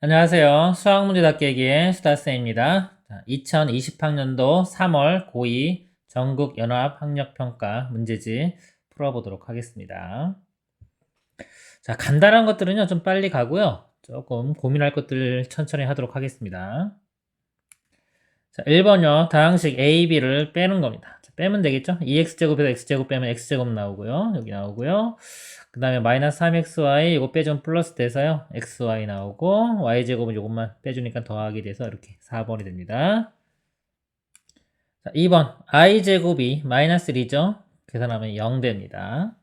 안녕하세요. 수학문제답깨기의 수다쌤입니다. 2020학년도 3월 고2 전국연합학력평가 문제집 풀어보도록 하겠습니다. 자, 간단한 것들은요, 좀 빨리 가고요. 조금 고민할 것들 천천히 하도록 하겠습니다. 자, 1번요. 다항식 A, B를 빼는 겁니다. 자, 빼면 되겠죠? 2x제곱에서 x제곱 빼면 x제곱 나오고요. 여기 나오고요. 그 다음에 마이너스 3xy 이거 빼주면 플러스 돼서요. xy 나오고 y제곱은 이것만 빼주니까 더하기 돼서 이렇게 4번이 됩니다. 자, 2번 i제곱이 마이너스 1이죠. 계산하면 0 됩니다.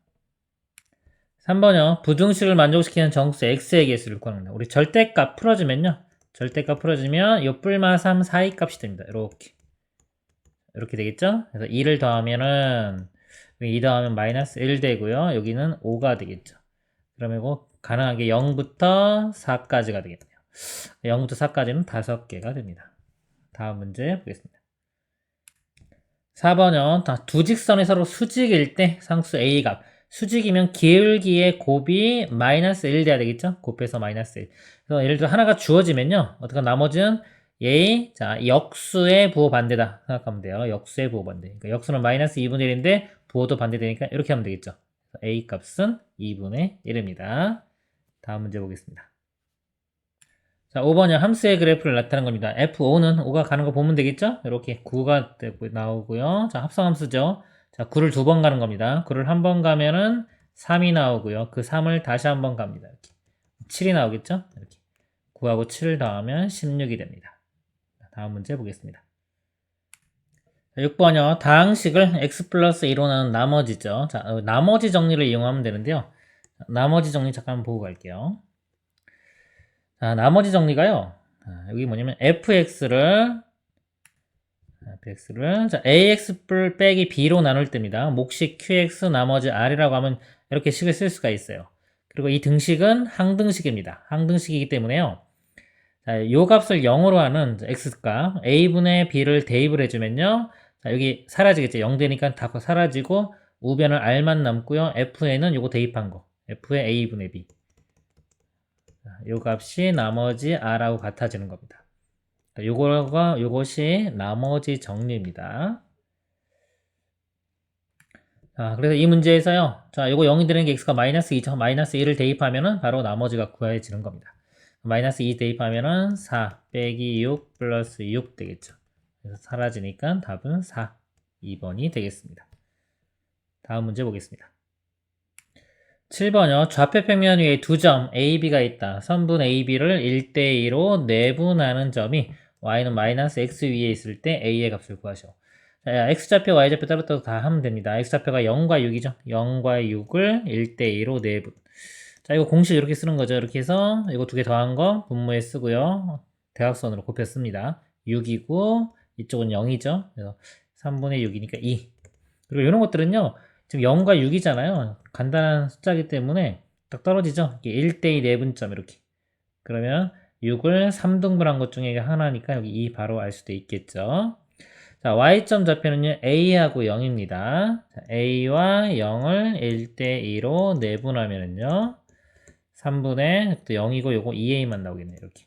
3번요. 부등식을 만족시키는 정수 x의 개수를 구합니다. 우리 절대값 풀어주면요. 절대값 풀어주면 요 뿔마 3 사이 값이 됩니다. 이렇게 되겠죠? 그래서 2를 더하면은 2 더하면 마이너스 1 되고요. 여기는 5가 되겠죠. 그러면 이거 가능하게 0부터 4까지가 되겠네요. 0부터 4까지는 5개가 됩니다. 다음 문제 보겠습니다. 4번은 두 직선이 서로 수직일 때 상수 A 값. 수직이면 기울기의 곱이 마이너스 1 돼야 되겠죠? 곱해서 마이너스 1. 그래서 예를 들어 하나가 주어지면요. 어떻게 나머지는 자, 역수의 부호 반대다 생각하면 돼요. 역수의 부호 반대. 그러니까 역수는 마이너스 2분의 1인데 부호도 반대되니까 이렇게 하면 되겠죠. A 값은 2분의 1입니다. 다음 문제 보겠습니다. 자, 5번이요. 함수의 그래프를 나타내는 겁니다. F5는 5가 가는 거 보면 되겠죠? 이렇게 9가 나오고요. 자, 합성함수죠. 자, 9를 2번 가는 겁니다. 9를 한 번 가면은 3이 나오고요. 그 3을 다시 한 번 갑니다. 이렇게. 7이 나오겠죠? 이렇게. 9하고 7을 더하면 16이 됩니다. 다음 문제 보겠습니다. 6번이요. 다항식을 x 플러스 1로 나눈 나머지죠. 자, 나머지 정리를 이용하면 되는데요. 나머지 정리 잠깐 보고 갈게요. 자, 나머지 정리가요. 여기 뭐냐면 fx를 자, ax 빼기 b로 나눌 때입니다. 몫이 qx 나머지 r이라고 하면 이렇게 식을 쓸 수가 있어요. 그리고 이 등식은 항등식입니다. 항등식이기 때문에요. 자, 요 값을 0으로 하는 x값 a분의 b를 대입을 해주면요. 자, 여기 사라지겠죠. 0 되니까 다 사라지고 우변은 r만 남고요. f에는 요거 대입한 거. f의 a분의 b. 요 값이 나머지 r하고 같아지는 겁니다. 요것이 나머지 정리입니다. 자, 그래서 이 문제에서요. 자, 요거 0이 되는 게 x가 마이너스 2죠. 마이너스 2를 대입하면은 바로 나머지가 구해지는 겁니다. 마이너스 2 대입하면은 4 빼기 6 플러스 6 되겠죠. 그래서 사라지니까 답은 4, 2번이 되겠습니다. 다음 문제 보겠습니다. 7번이요. 좌표 평면 위에 두 점 A, B가 있다. 선분 A, B를 1대2로 내분하는 점이 y는 마이너스 x 위에 있을 때 a의 값을 구하셔. 자, x좌표, y좌표 따로따로 다 하면 됩니다. x좌표가 0과 6이죠. 0과 6을 1대2로 내분. 자, 이거 공식 이렇게 쓰는 거죠. 이렇게 해서 이거 두 개 더한 거 분모에 쓰고요. 대각선으로 곱해 씁니다. 6이고 이쪽은 0이죠. 그래서 3분의 6이니까 2. 그리고 이런 것들은요. 지금 0과 6이잖아요. 간단한 숫자이기 때문에 딱 떨어지죠. 1대2 내분점 이렇게. 그러면 6을 3등분한 것 중에 하나니까 여기 2 바로 알 수도 있겠죠. 자, y점 좌표는요. a하고 0입니다. 자, a와 0을 1대2로 내분하면은요. 3분의 또 0이고 요거 2a만 나오겠네요. 이렇게.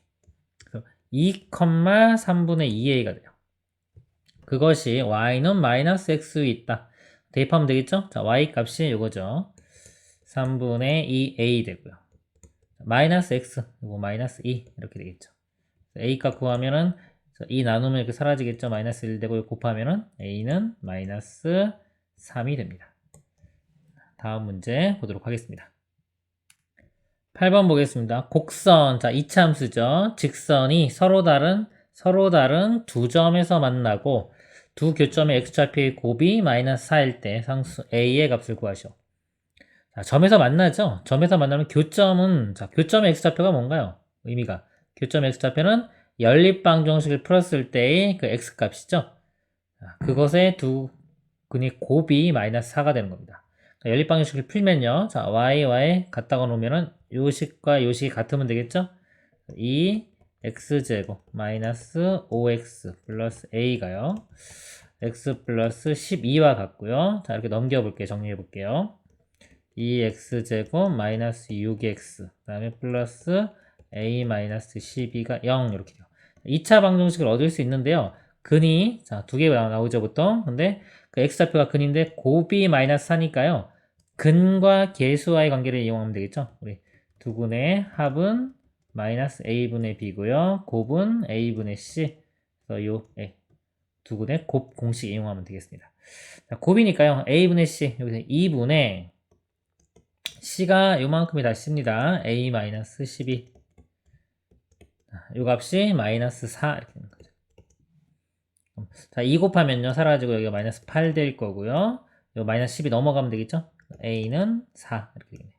그래서 2,3분의 2a가 돼요. 그것이 y는 마이너스 x 위 있다. 대입하면 되겠죠? 자, y 값이 요거죠. 3분의 2a 되고요. 마이너스 x, 요거 마이너스 2 이렇게 되겠죠. a 값 구하면은 2 나누면 이렇게 사라지겠죠. 마이너스 1 되고 곱하면은 a는 마이너스 3이 됩니다. 다음 문제 보도록 하겠습니다. 8번 보겠습니다. 곡선, 자, 이차함수죠. 직선이 서로 다른 두 점에서 만나고 두 교점의 x좌표의 곱이 마이너스 4일 때 상수 a의 값을 구하시오. 자, 점에서 만나죠. 점에서 만나면 교점은, 자, 교점의 x좌표가 뭔가요? 의미가. 교점 x좌표는 연립방정식을 풀었을 때의 그 x값이죠. 자, 그것의 두 근의 곱이 마이너스 4가 되는 겁니다. 연립방정식을 풀면요. 자, y와 갖다가 놓으면은 요식과 요식이 같으면 되겠죠? 2x제곱 마이너스 5x 플러스 a가요. x 플러스 12와 같고요. 자, 이렇게 넘겨볼게요. 정리해볼게요. 2x제곱 마이너스 6x 그 다음에 플러스 a-12가 0 이렇게 돼요. 2차 방정식을 얻을 수 있는데요. 근이 자, 두 개가 나오죠 보통. 근데 그 x좌표가 근인데 곱이 -4니까요. 근과 계수와의 관계를 이용하면 되겠죠. 우리 두근의 합은 -a분의 b고요. 곱은 a분의 c. 그래서 요 두근의 곱 공식 이용하면 되겠습니다. 자, 곱이니까요. a분의 c 여기서 2분의 c가 요만큼이 다 c입니다. a-12 요 값이 -4 이렇게 되는 거죠. 자, 2 곱하면요 사라지고 여기가 -8 될 거고요. 요 -10이 넘어가면 되겠죠. a는 4 이렇게 되겠네요.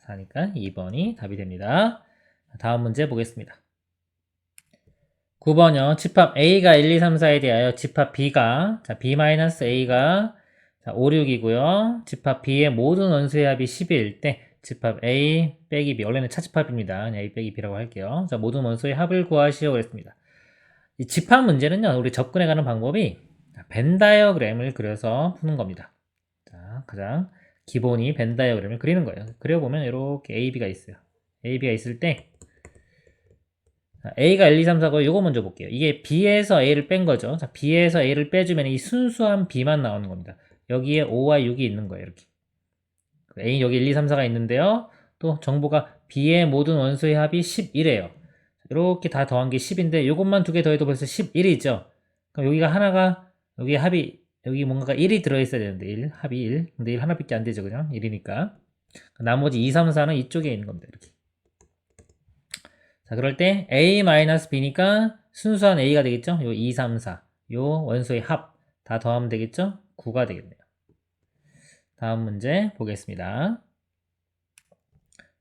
4니까 2번이 답이 됩니다. 다음 문제 보겠습니다. 9번요. 집합 A가 1, 2, 3, 4에 대하여 집합 B가 자, B-A가 자, 5, 6이고요. 집합 B의 모든 원수의 합이 10일 때 집합 A 빼기 B 원래는 차집합입니다. 그냥 A 빼기 B라고 할게요. 자, 모든 원수의 합을 구하시오 그랬습니다. 이 집합 문제는요. 우리 접근해가는 방법이 벤 다이어그램을 그려서 푸는 겁니다. 자, 가장 기본이 벤 다이어그램을 그리는 거예요. 그려보면 이렇게 A, B가 있어요. A, B가 있을 때 A가 1, 2, 3, 4고 이거 먼저 볼게요. 이게 B에서 A를 뺀 거죠. 자, B에서 A를 빼주면 이 순수한 B만 나오는 겁니다. 여기에 5와 6이 있는 거예요. 이렇게. A 여기 1, 2, 3, 4가 있는데요. 또 정보가 B의 모든 원소의 합이 11이에요. 이렇게 다 더한 게 10인데 이것만 두 개 더해도 벌써 11이죠. 그럼 여기가 하나가 여기 합이 여기 뭔가가 1이 들어있어야 되는데 1 합이 1 근데 1 하나밖에 안 되죠. 그냥 1이니까 나머지 2, 3, 4는 이쪽에 있는 겁니다. 이렇게. 자, 그럴 때 a-b니까 순수한 a가 되겠죠? 요 2, 3, 4. 요 원소의 합 다 더하면 되겠죠? 9가 되겠네요. 다음 문제 보겠습니다.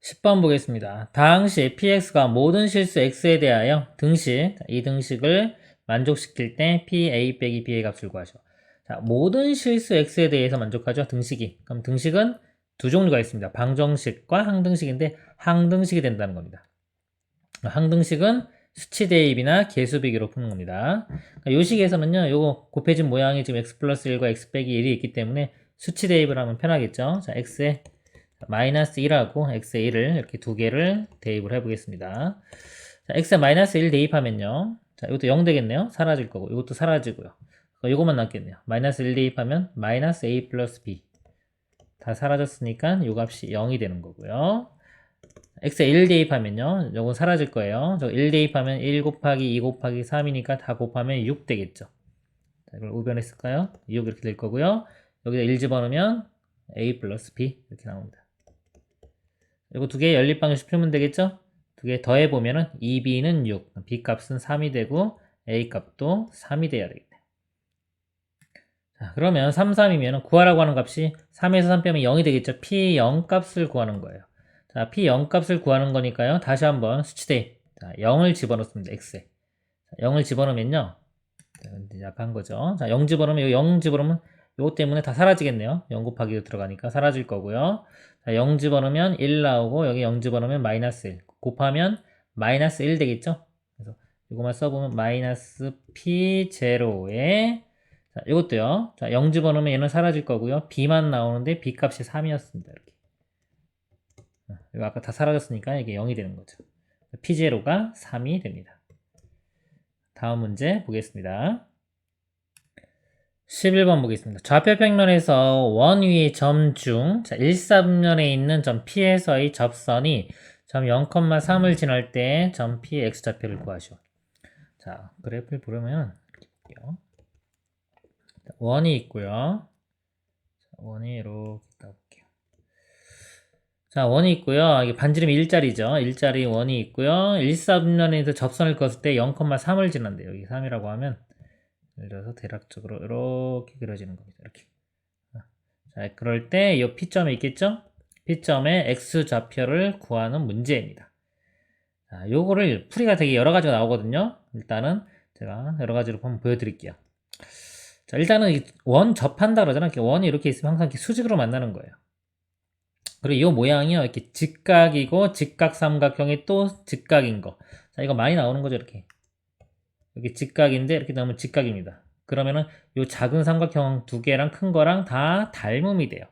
10번 보겠습니다. 당시 px가 모든 실수 x에 대하여 등식, 이 등식을 만족시킬 때 pa 빼기 b의 값을 구하죠. 자, 모든 실수 x에 대해서 만족하죠. 등식이. 그럼 등식은 두 종류가 있습니다. 방정식과 항등식인데 항등식이 된다는 겁니다. 항등식은 수치 대입이나 계수 비교로 푸는 겁니다. 이 식에서는요, 요거 곱해진 모양이 지금 x 플러스 1과 x 빼기 1이 있기 때문에 수치 대입을 하면 편하겠죠. 자, x에 마이너스 1하고 x에 1을 이렇게 두 개를 대입을 해보겠습니다. 자, x에 마이너스 1 대입하면요. 자, 이것도 0 되겠네요. 사라질 거고, 이것도 사라지고요. 이거만 남겠네요. 마이너스 1 대입하면 마이너스 a 플러스 b. 다 사라졌으니까 요 값이 0이 되는 거고요. x에 1 대입하면요. 요건 사라질 거예요. 저 1 대입하면 1 곱하기 2 곱하기 3이니까 다 곱하면 6 되겠죠. 자, 이걸 우변했을까요? 6 이렇게 될 거고요. 여기다 1 집어넣으면 a 플러스 b 이렇게 나옵니다. 이거 두 개 연립방정식 풀면 되겠죠? 두 개 더해보면은 2b는 6, b 값은 3이 되고 a 값도 3이 돼야 되겠네. 자, 그러면 3, 3이면 구하라고 하는 값이 3에서 3 빼면 0이 되겠죠? p0 값을 구하는 거예요. 자, p0 값을 구하는 거니까요. 다시 한번 수치대. 자, 0을 집어넣습니다. x에. 자, 0을 집어넣으면요. 이제 아까 한 거죠. 자, 0 집어넣으면, 0 집어넣으면 요거 때문에 다 사라지겠네요. 0 곱하기 들어가니까 사라질 거고요. 자, 0 집어넣으면 1 나오고, 여기 0 집어넣으면 마이너스 1. 곱하면 마이너스 1 되겠죠? 그래서 이거만 써보면 마이너스 p0에 자, 이것도요. 자, 0 집어넣으면 얘는 사라질 거고요. b만 나오는데 b 값이 3이었습니다. 이렇게. 이거 아까 다 사라졌으니까 이게 0이 되는 거죠. p0가 3이 됩니다. 다음 문제 보겠습니다. 11번 보겠습니다. 좌표 평면에서 원 위의 점 중, 자, 1사분면에 있는 점 P에서의 접선이 점 0,3을 지날 때 점 P의 X좌표를 구하시오. 자, 그래프를 보려면, 이렇게 볼게요. 원이 있고요. 원이 이렇게 따볼게요. 자, 원이 있고요. 이게 반지름이 1짜리죠. 1짜리 원이 있고요. 1사분면에서 접선을 그었을 때 0,3을 지난대요. 여기 3이라고 하면, 예를 들어서 대략적으로 이렇게 그려지는 겁니다. 이렇게. 자, 그럴 때 이 P점에 있겠죠? P점의 X좌표를 구하는 문제입니다. 자, 요거를 풀이가 되게 여러 가지가 나오거든요. 일단은 제가 여러 가지로 한번 보여드릴게요. 자, 일단은 원 접한다 그러잖아요. 원이 이렇게 있으면 항상 이렇게 수직으로 만나는 거예요. 그리고 이 모양이요. 이렇게 직각이고 직각삼각형이 또 직각인 거. 자, 이거 많이 나오는 거죠. 이렇게. 여기 직각인데 이렇게 나오면 직각입니다. 그러면은 요 작은 삼각형 두 개랑 큰 거랑 다 닮음이 돼요.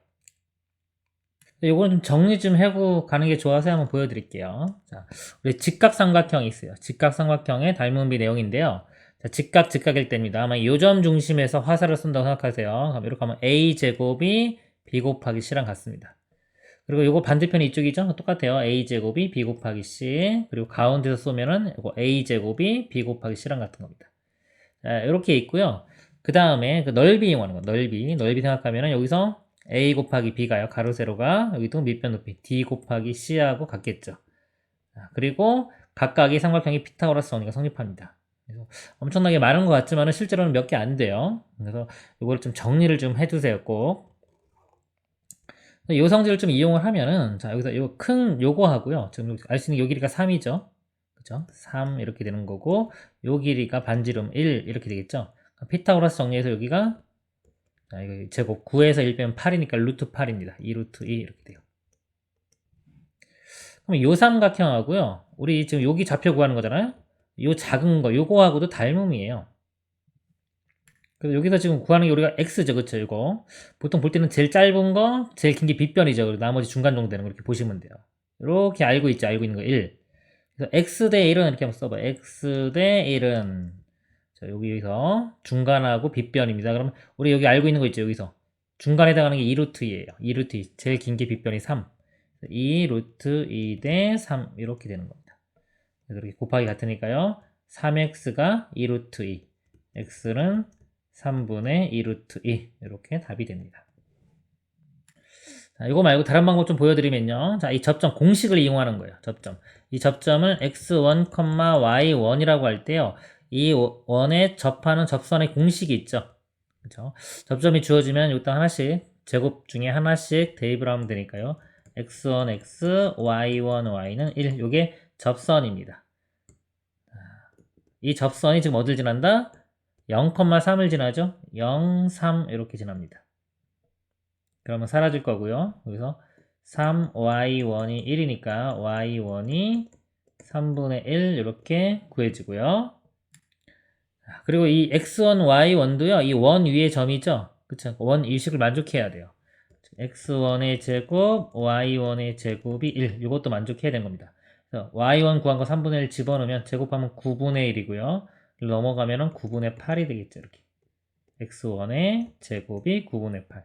요거는 좀 정리 좀 하고 가는 게 좋아서 한번 보여드릴게요. 자, 우리 직각삼각형이 있어요. 직각삼각형의 닮은비 내용인데요. 자, 직각일 때입니다. 아마 요점 중심에서 화살을 쏜다고 생각하세요. 그럼 이렇게 하면 a제곱이 b 곱하기 c랑 같습니다. 그리고 요거 반대편이 이쪽이죠? 똑같아요. a제곱이 b 곱하기 c. 그리고 가운데서 쏘면은 요거 a제곱이 b 곱하기 c랑 같은 겁니다. 자, 이렇게 있고요. 그 다음에 그 넓이 이용하는 거. 넓이 생각하면은 여기서 a 곱하기 b가요. 가로 세로가 여기도 밑변 높이 d 곱하기 c하고 같겠죠. 자, 그리고 각각이 삼각형이 피타고라스 원리가 성립합니다. 그래서 엄청나게 많은 것 같지만은 실제로는 몇 개 안 돼요. 그래서 이걸 좀 정리를 좀 해두세요, 꼭. 요 성질을 좀 이용을 하면은, 자, 여기서 요 큰 요거 하고요. 지금 알 수 있는 요 길이가 3이죠. 그죠? 3 이렇게 되는 거고, 요 길이가 반지름 1 이렇게 되겠죠. 피타고라스 정리해서 여기가, 자, 이거 제곱 9에서 1 빼면 8이니까 루트 8입니다. 2 루트 2 이렇게 돼요. 그럼 요 삼각형하고요. 우리 지금 여기 좌표 구하는 거잖아요. 요 작은 거, 요거하고도 닮음이에요. 그래서 여기서 지금 구하는 게 우리가 x죠, 그쵸? 이거 보통 볼 때는 제일 짧은 거, 제일 긴 게 빗변이죠. 그리고 나머지 중간 정도 되는 거 이렇게 보시면 돼요. 이렇게 알고 있죠, 알고 있는 거 1. 그래서 x 대 1은 이렇게 한번 써봐. x 대 1은 자, 여기서 중간하고 빗변입니다. 그러면 우리 여기 알고 있는 거 있죠, 여기서 중간에 해당하는 게 2 루트 2예요. 2 루트 2, 제일 긴 게 빗변이 3. 2 루트 2 대 3 이렇게 되는 겁니다. 그래서 이렇게 곱하기 같으니까요. 3x가 2 루트 2, x는 3분의 2 루트 2 이렇게 답이 됩니다. 자, 이거 말고 다른 방법 좀 보여드리면요. 자, 이 접점 공식을 이용하는 거예요. 접점. 이 접점을 x1, y1이라고 할 때요. 이 원에 접하는 접선의 공식이 있죠. 그렇죠? 접점이 주어지면 일단 하나씩 제곱 중에 하나씩 대입을 하면 되니까요. x1, x, y1, y는 1. 이게 접선입니다. 이 접선이 지금 어딜 지난다? 0,3을 지나죠? 0, 3 이렇게 지납니다. 그러면 사라질 거고요. 여기서 3y1이 1이니까 y1이 3분의 1 이렇게 구해지고요. 그리고 이 x1, y1도요. 이 원 위에 점이죠. 그쵸? 원 일식을 만족해야 돼요. x1의 제곱, y1의 제곱이 1. 이것도 만족해야 되는 겁니다. 그래서 y1 구한 거 3분의 1 집어넣으면 제곱하면 9분의 1이고요. 넘어가면은 9분의 8이 되겠죠. 이렇게. x1의 제곱이 9분의 8.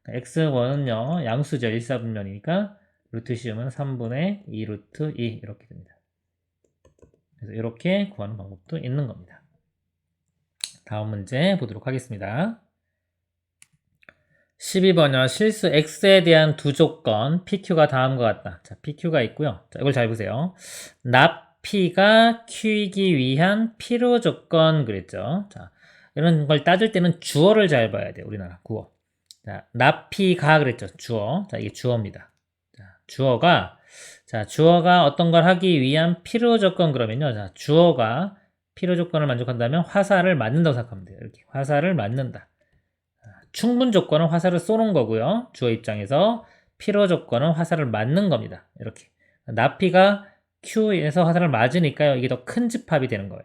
x1은요, 양수죠. 1, 4분면이니까 루트 씌우면 3분의 2 루트 2 이렇게 됩니다. 그래서 이렇게 구하는 방법도 있는 겁니다. 다음 문제 보도록 하겠습니다. 12번이요. 실수 x에 대한 두 조건 PQ가 다음과 같다. 자, PQ가 있고요. 자, 이걸 잘 보세요. 납 P가 Q이기 위한 필요 조건 그랬죠. 자, 이런 걸 따질 때는 주어를 잘 봐야 돼요. 우리나라 구어. 자, 납 P가 그랬죠. 주어. 자, 이게 주어입니다. 자, 주어가 어떤 걸 하기 위한 필요 조건 그러면요. 자, 주어가 필요 조건을 만족한다면 화살을 맞는다고 생각하면 돼요. 이렇게 화살을 맞는다. 충분 조건은 화살을 쏘는 거고요. 주어 입장에서 필요 조건은 화살을 맞는 겁니다. 이렇게 나피가 Q에서 화살을 맞으니까요. 이게 더 큰 집합이 되는 거예요.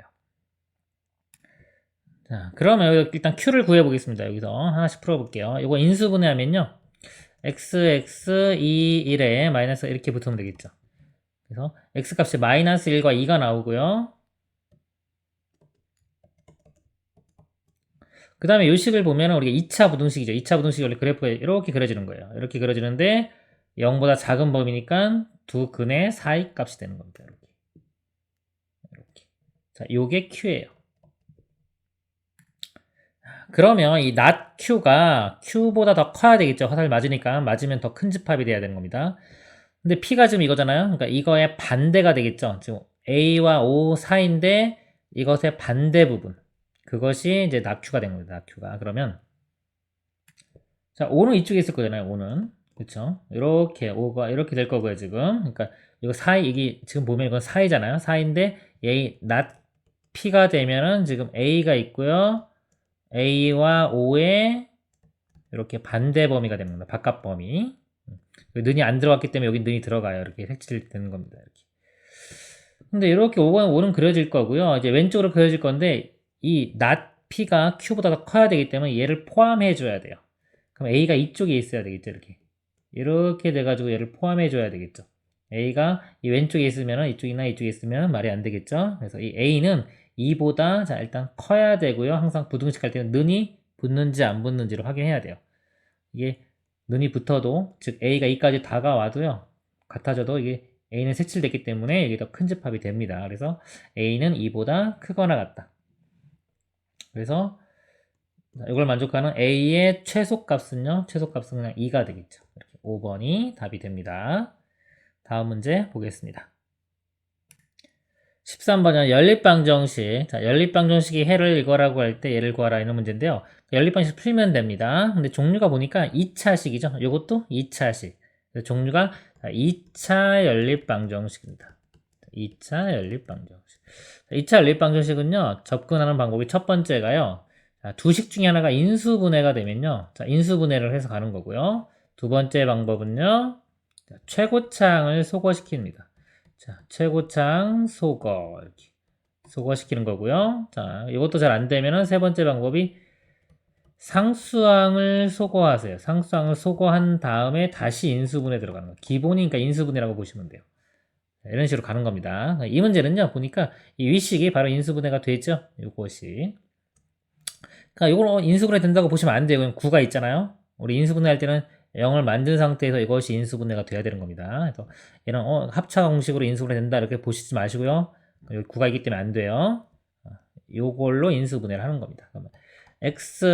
자, 그러면 일단 Q를 구해보겠습니다. 여기서 하나씩 풀어볼게요. 이거 인수분해하면요. x, 2, 1에 마이너스 이렇게 붙으면 되겠죠. 그래서 x값이 마이너스 1과 2가 나오고요. 그 다음에 이 식을 보면 우리가 2차 부등식이죠. 2차 부등식이 원래 그래프에 이렇게 그려지는 거예요. 이렇게 그려지는데 0보다 작은 범위니까 두 근의 사이 값이 되는 겁니다. 이렇게. 자, 요게 Q예요. 그러면 이 not Q가 Q보다 더 커야 되겠죠. 화살 맞으니까. 맞으면 더 큰 집합이 돼야 되는 겁니다. 근데 P가 지금 이거잖아요. 그러니까 이거의 반대가 되겠죠. 지금 A와 O 사이인데 이것의 반대 부분. 그것이 이제 not Q가 된 겁니다. not Q가. 그러면 자, O는 이쪽에 있을 거잖아요. O는. 그쵸? 이렇게 O가 이렇게 될 거고요, 지금. 그러니까 이거 사이 이게 지금 보면 이건 사이잖아요. 사이인데 A not P가 되면은 지금 A가 있고요. A와 O의 이렇게 반대 범위가 되는 겁니다. 바깥 범위. 는이 안 들어갔기 때문에 여기 는이 들어가요. 이렇게 색칠 되는 겁니다. 이렇게. 근데 이렇게 5는 그려질 거고요. 이제 왼쪽으로 그려질 건데 이 not P가 Q보다 더 커야 되기 때문에 얘를 포함해 줘야 돼요. 그럼 A가 이쪽에 있어야 되겠죠. 이렇게. 이렇게 돼가지고 얘를 포함해 줘야 되겠죠. a가 이 왼쪽에 있으면 이쪽이나 이쪽에 있으면 말이 안 되겠죠. 그래서 이 a는 2보다 자 일단 커야 되고요. 항상 부등식 할 때는 는이 붙는지 안 붙는지를 확인해야 돼요. 이게 는이 붙어도 즉 a가 2까지 다가와도요. 같아져도 이게 a는 색칠됐기 때문에 이게 더 큰 집합이 됩니다. 그래서 a는 2보다 크거나 같다. 그래서 이걸 만족하는 a의 최소값은요. 최소값은 그냥 2가 되겠죠. 이렇게 5번이 답이 됩니다. 다음 문제 보겠습니다. 13번은 연립방정식. 자, 연립방정식이 해를 이거라고 할 때 얘를 구하라 이런 문제인데요. 연립방정식 풀면 됩니다. 근데 종류가 보니까 2차식이죠. 이것도 2차식. 종류가 2차 연립방정식입니다. 2차 연립방정식. 2차 연립방정식은요. 접근하는 방법이 첫 번째가요. 자, 두 식 중에 하나가 인수분해가 되면요. 자, 인수분해를 해서 가는 거고요. 두 번째 방법은요. 자, 최고창을 소거시킵니다. 자, 최고창 소거 이렇게 소거시키는 거고요. 자, 이것도 잘 안 되면은 세 번째 방법이 상수항을 소거하세요. 상수항을 소거한 다음에 다시 인수분해 들어가는 거. 기본이니까 인수분해라고 보시면 돼요. 자, 이런 식으로 가는 겁니다. 이 문제는요, 보니까 이 위식이 바로 인수분해가 되죠. 이것이. 그러니까 이걸 인수분해 된다고 보시면 안 돼요. 그냥 9가 있잖아요. 우리 인수분해 할 때는 0을 만든 상태에서 이것이 인수분해가 돼야 되는 겁니다. 그래서 얘는 합차 공식으로 인수분해 된다 이렇게 보시지 마시고요. 여기 9가 있기 때문에 안 돼요. 요걸로 인수분해를 하는 겁니다. 그러면 x,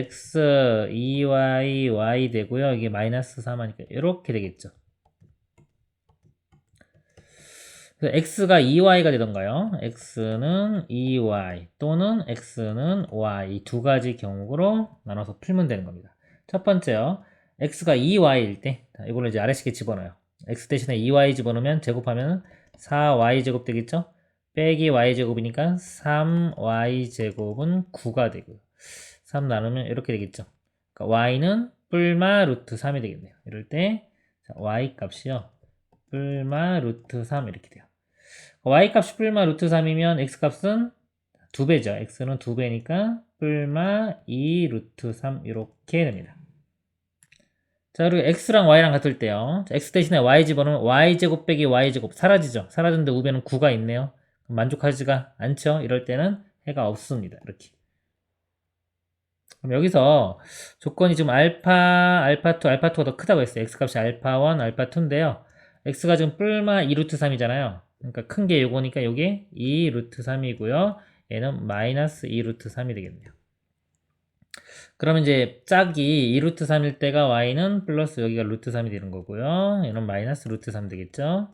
x, 2y, y 되고요. 이게 마이너스 3 하니까 이렇게 되겠죠. 그래서 x가 2y가 되던가요? x는 2y 또는 x는 y 이 두 가지 경우로 나눠서 풀면 되는 겁니다. 첫 번째요. x가 2y일 때 이걸로 이제 아래식에 집어넣어요. x 대신에 2y 집어넣으면 제곱하면 4y 제곱 되겠죠? 빼기 y 제곱이니까 3y 제곱은 9가 되고요. 3 나누면 이렇게 되겠죠. 그러니까 y는 뿔마 루트 3이 되겠네요. 이럴 때 y 값이요. 뿔마 루트 3 이렇게 돼요. y값이 뿔마 루트 3이면 x값은 2배죠. x는 2배니까 뿔마 2 루트 3 이렇게 됩니다. 자, 그리고 x랑 y랑 같을 때요. 자, x 대신에 y 집어넣으면 y제곱 빼기 y제곱 사라지죠. 사라졌는데 우변은 9가 있네요. 만족하지가 않죠. 이럴 때는 해가 없습니다. 이렇게. 그럼 여기서 조건이 지금 알파2, 알파2가 더 크다고 했어요. x값이 알파1, 알파2인데요. x가 지금 뿔마 2 루트 3이잖아요. 그러니까 큰 게 요거니까 요게 2 루트 3이고요. 얘는 마이너스 2 루트 3이 되겠네요. 그러면 이제 짝이 2 루트 3일 때가 y는 플러스 여기가 루트 3이 되는 거고요. 얘는 마이너스 루트 3 되겠죠.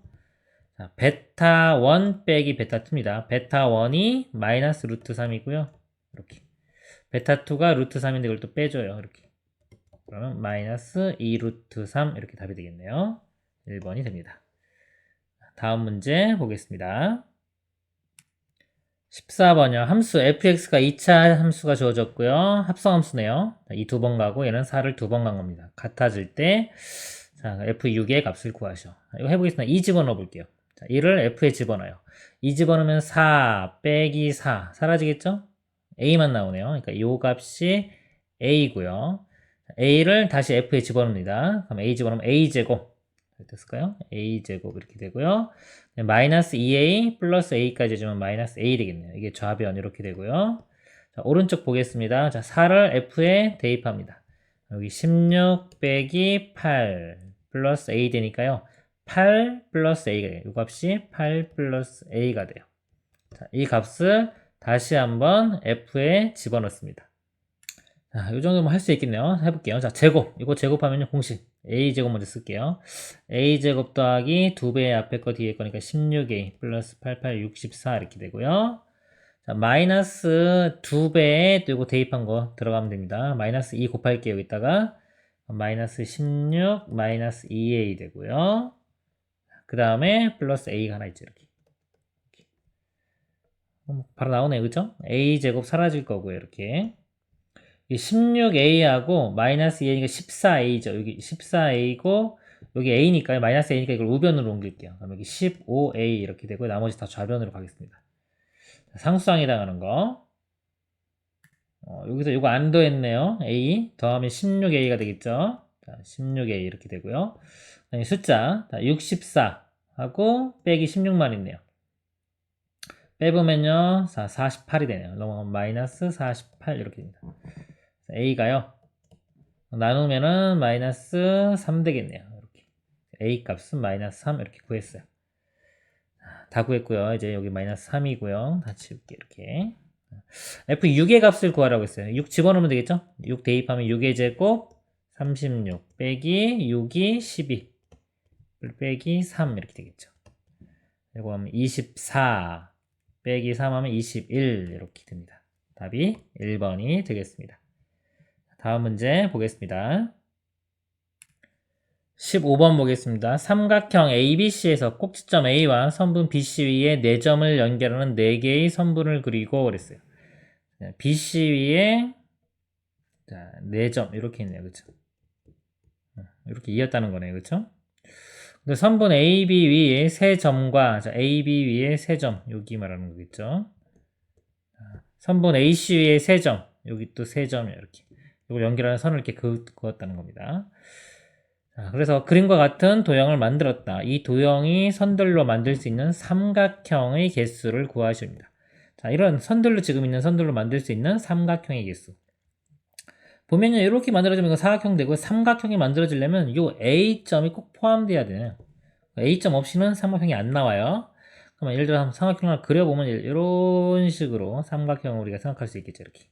자, 베타 1 빼기 베타 2입니다. 베타 1이 마이너스 루트 3이고요. 이렇게. 베타 2가 루트 3인데 이걸 또 빼줘요. 이렇게. 그러면 마이너스 2 루트 3 이렇게 답이 되겠네요. 1번이 됩니다. 다음 문제 보겠습니다. 14번이요. 함수 fx가 2차 함수가 주어졌고요. 합성함수네요. 이 두 번 가고 얘는 4를 두 번 간 겁니다. 같아질 때 자, f6의 값을 구하셔. 이거 해보겠습니다. 2 집어넣어 볼게요. 자, 1을 f에 집어넣어요. 2 집어넣으면 4 빼기 4 사라지겠죠? a만 나오네요. 그러니까 요 값이 a고요. a를 다시 f에 집어넣습니다. 그럼 a 집어넣으면 a제곱 됐을까요? a제곱 이렇게 되고요. 마이너스 2a 플러스 a까지 해주면 마이너스 a 되겠네요. 이게 좌변 이렇게 되고요. 자, 오른쪽 보겠습니다. 자, 4를 f에 대입합니다. 여기 16 빼기 8 플러스 a 되니까요. 8 플러스 a가 돼요. 이 값이 8 플러스 a가 돼요. 자, 이 값을 다시 한번 f에 집어넣습니다. 자, 이 정도면 할 수 있겠네요. 해볼게요. 자, 제곱. 이거 제곱하면요, 공식. a제곱 먼저 쓸게요. a제곱 더하기 2배 앞에 거 뒤에 거니까 16a 플러스 88, 64 이렇게 되고요. 자, 마이너스 2배에 또 이거 대입한 거 들어가면 됩니다. 마이너스 2 곱할게요, 여기다가. 마이너스 16, 마이너스 2a 되고요. 그 다음에 플러스 a가 하나 있죠, 이렇게. 바로 나오네요, 그죠? a제곱 사라질 거고요, 이렇게. 이 16a하고 마이너스 2a니까 14a죠. 여기 14a고 여기 a니까요. 마이너스 a니까 이걸 우변으로 옮길게요. 그럼 여기 15a 이렇게 되고 나머지 다 좌변으로 가겠습니다. 상수항에 해당하는 거. 여기서 이거 안 더했네요. a 더하면 16a가 되겠죠. 자, 16A 이렇게 되고요. 숫자 64하고 빼기 16만 있네요. 빼보면요 48이 되네요. 넘어가면 마이너스 48 이렇게 됩니다. A가요 나누면은 마이너스 3 되겠네요. 이렇게 A 값은 마이너스 3 이렇게 구했어요. 다 구했고요. 이제 여기 마이너스 3이고요. 다 치울게 이렇게. F6의 값을 구하라고 했어요. 6 집어넣으면 되겠죠? 6 대입하면 6의 제곱 36 빼기 6이 12 빼기 3 이렇게 되겠죠. 그리고 하면 24 빼기 3 하면 21 이렇게 됩니다. 답이 1번이 되겠습니다. 다음 문제 보겠습니다. 15번 보겠습니다. 삼각형 ABC에서 꼭지점 A와 선분 BC 위에 4점을 연결하는 4개의 선분을 그리고 그랬어요. BC 위에 자, 4점 이렇게 있네요. 그쵸? 이렇게 이었다는 거네요. 그쵸? 근데 선분 AB 위에 3점과 자, AB 위에 3점 여기 말하는 거겠죠. 선분 AC 위에 3점 여기 또 3점 이렇게 이걸 연결하는 선을 이렇게 그었다는 겁니다. 자, 그래서 그림과 같은 도형을 만들었다. 이 도형이 선들로 만들 수 있는 삼각형의 개수를 구하십니다. 자, 이런 선들로 지금 있는 선들로 만들 수 있는 삼각형의 개수. 보면요, 이렇게 만들어지면 이거 사각형 되고 삼각형이 만들어지려면 이 A점이 꼭 포함돼야 돼요. A점 없이는 삼각형이 안 나와요. 그러면 예를 들어 삼각형을 하나 그려보면 이런 식으로 삼각형을 우리가 생각할 수 있겠죠. 이렇게.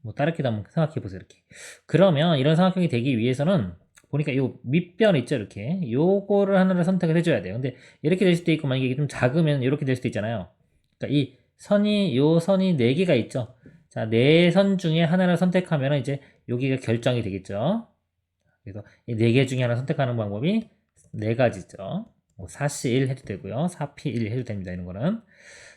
뭐 다르게도 한번 생각해 보세요. 이렇게. 그러면 이런 삼각형이 되기 위해서는 보니까 이 밑변 있죠. 이렇게. 요거를 하나를 선택을 해줘야 돼요. 근데 이렇게 될 수도 있고 만약에 이게 좀 작으면 이렇게 될 수도 있잖아요. 그러니까 이 선이 요 선이 4개가 있죠. 자, 4선 중에 하나를 선택하면 이제 여기가 결정이 되겠죠. 그래서 이 4개 중에 하나 선택하는 방법이 4가지죠. 뭐 4C1 해도 되고요. 4P1 해도 됩니다. 이런 거는.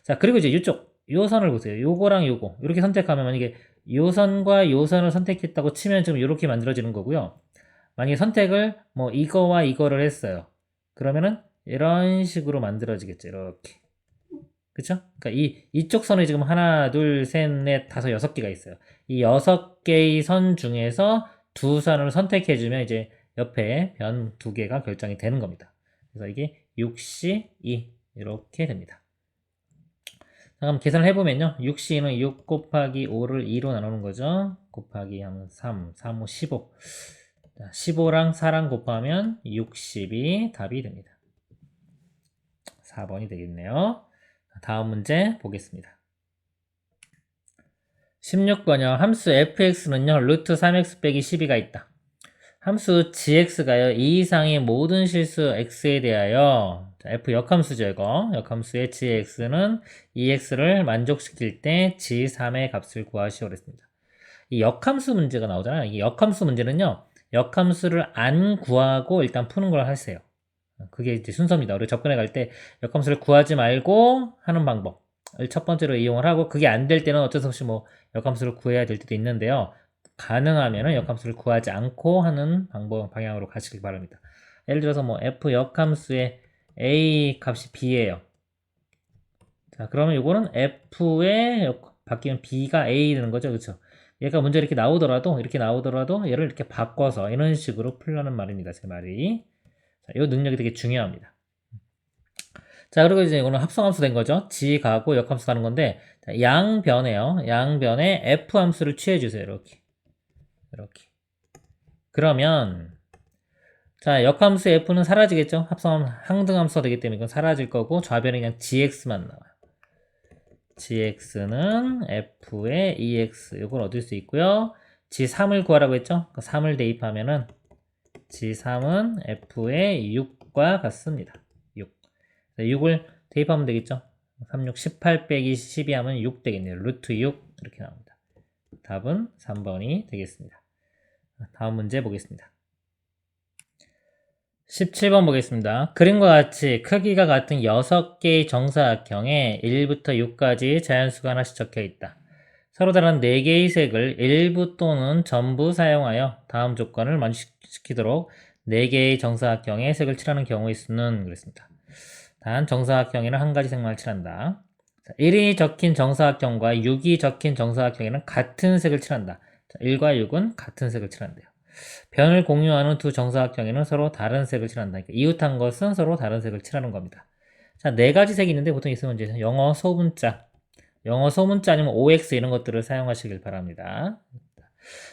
자, 그리고 이제 이쪽 요 선을 보세요. 요거랑 요거 이렇게 선택하면 만약에 요 선과 요 선을 선택했다고 치면 지금 이렇게 만들어지는 거고요. 만약에 선택을 뭐 이거와 이거를 했어요. 그러면은 이런 식으로 만들어지겠죠. 이렇게. 그쵸? 그러니까 이쪽 선이 지금 하나, 둘, 셋, 넷, 다섯, 6개가 있어요. 이 6개의 선 중에서 두 선을 선택해주면 이제 옆에 변 2개가 결정이 되는 겁니다. 그래서 이게 6C2 이렇게 됩니다. 자, 그럼 계산을 해보면요. 6C는 6 곱하기 5를 2로 나누는 거죠. 곱하기 하면 3, 3, 5, 15. 자, 15랑 4랑 곱하면 60이 답이 됩니다. 4번이 되겠네요. 다음 문제 보겠습니다. 16번이요. 함수 fx는요. 루트 3x 빼기 12가 있다. 함수 gx가요. 2 이상의 모든 실수 x에 대하여 자, f 역함수죠. 이거 역함수의 gx는 2x를 만족시킬 때 g3의 값을 구하시오 그랬습니다. 이 역함수 문제가 나오잖아요. 이 역함수 문제는요. 역함수를 안 구하고 일단 푸는 걸 하세요. 그게 이제 순서입니다. 우리 접근해 갈 때 역함수를 구하지 말고 하는 방법을 첫 번째로 이용을 하고 그게 안 될 때는 어쩔 수 없이 뭐 역함수를 구해야 될 때도 있는데요. 가능하면은 역함수를 구하지 않고 하는 방향으로 가시길 바랍니다. 예를 들어서 뭐 f 역함수의 a 값이 b예요. 자, 그러면 이거는 f의 바뀌면 b가 a 되는 거죠. 그렇죠? 얘가 문제 이렇게 나오더라도 얘를 이렇게 바꿔서 이런 식으로 풀라는 말입니다. 제 말이. 자, 이 능력이 되게 중요합니다. 자, 그리고 이제 이거는 합성함수 된 거죠. g 가고 역함수 가는 건데 자, 양변에요. 양변에 f 함수를 취해 주세요. 이렇게. 그러면 자, 역함수 f는 사라지겠죠? 항등함수가 되기 때문에 이건 사라질 거고 좌변에 그냥 gx만 나와요. gx는 f의 2x 이걸 얻을 수 있고요. g3을 구하라고 했죠? 3을 대입하면은 g3은 f의 6과 같습니다. 6. 6을 대입하면 되겠죠? 3, 6, 18 빼기 12 하면 6 되겠네요. 루트 6 이렇게 나옵니다. 답은 3번이 되겠습니다. 다음 문제 보겠습니다. 17번 보겠습니다. 그림과 같이 크기가 같은 6개의 정사각형에 1부터 6까지 자연수가 하나씩 적혀 있다. 서로 다른 4개의 색을 일부 또는 전부 사용하여 다음 조건을 만족시키도록 4개의 정사각형에 색을 칠하는 경우의 수는 그랬습니다. 단 정사각형에는 한 가지 색만 칠한다. 1이 적힌 정사각형과 6이 적힌 정사각형에는 같은 색을 칠한다. 1과 6은 같은 색을 칠한대요. 변을 공유하는 두 정사각형에는 서로 다른 색을 칠한다. 그러니까 이웃한 것은 서로 다른 색을 칠하는 겁니다. 자, 네 가지 색이 있는데 보통 있으면 이제 영어 소문자, 아니면 OX 이런 것들을 사용하시길 바랍니다.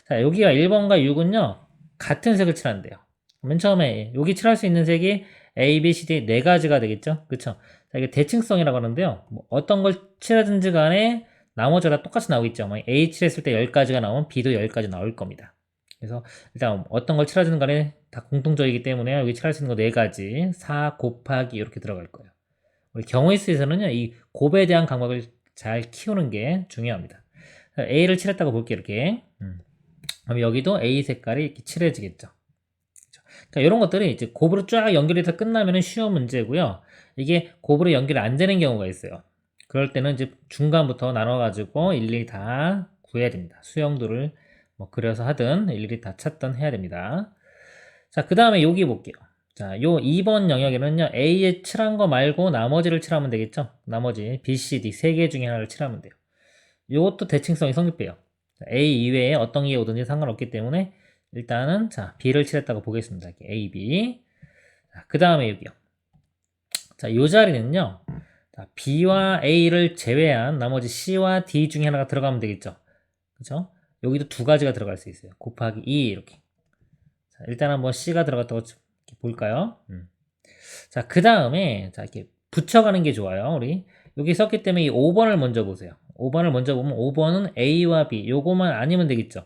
자, 여기가 1번과 6은요, 같은 색을 칠한대요. 맨 처음에 여기 칠할 수 있는 색이 A, B, C, D 네 가지가 되겠죠? 그쵸? 자, 이게 대칭성이라고 하는데요. 뭐 어떤 걸 칠하든지 간에 나머지가 다 똑같이 나오겠죠. 뭐 A 칠했을 때 10가지가 나오면 B도 10가지 나올 겁니다. 그래서 일단 어떤 걸 칠하든 간에 다 공통적이기 때문에 여기 칠할 수 있는 거 4가지, 4 곱하기 이렇게 들어갈 거예요. 우리 경우의 수에서는요, 이 곱에 대한 감각을 잘 키우는 게 중요합니다. A를 칠했다고 볼게요, 이렇게. 그럼 여기도 A 색깔이 이렇게 칠해지겠죠. 그러니까 이런 것들이 이제 곱으로 쫙 연결이 다 끝나면 쉬운 문제고요. 이게 곱으로 연결이 안 되는 경우가 있어요. 그럴 때는 이제 중간부터 나눠가지고 일일이 다 구해야 됩니다. 수형도를 뭐 그려서 하든 일일이 다 찾든 해야 됩니다. 자, 그 다음에 여기 볼게요. 자, 요 2번 영역에는요, A에 칠한 거 말고 나머지를 칠하면 되겠죠? 나머지 B, C, D 세 개 중에 하나를 칠하면 돼요. 요것도 대칭성이 성립해요. A 이외에 어떤 게 오든지 상관없기 때문에 일단은 자, B를 칠했다고 보겠습니다. 이렇게 A, B. 그 다음에 여기요. 자, 요 자리는요. 자, B와 A를 제외한 나머지 C와 D 중에 하나가 들어가면 되겠죠. 그죠? 여기도 두 가지가 들어갈 수 있어요. 곱하기 2 이렇게. 자, 일단 한번 C가 들어갔다고 이렇게 볼까요? 자, 그 다음에 자, 이렇게 붙여가는 게 좋아요. 우리 여기 썼기 때문에 이 5번을 먼저 보세요. 5번을 먼저 보면 5번은 A와 B 요거만 아니면 되겠죠.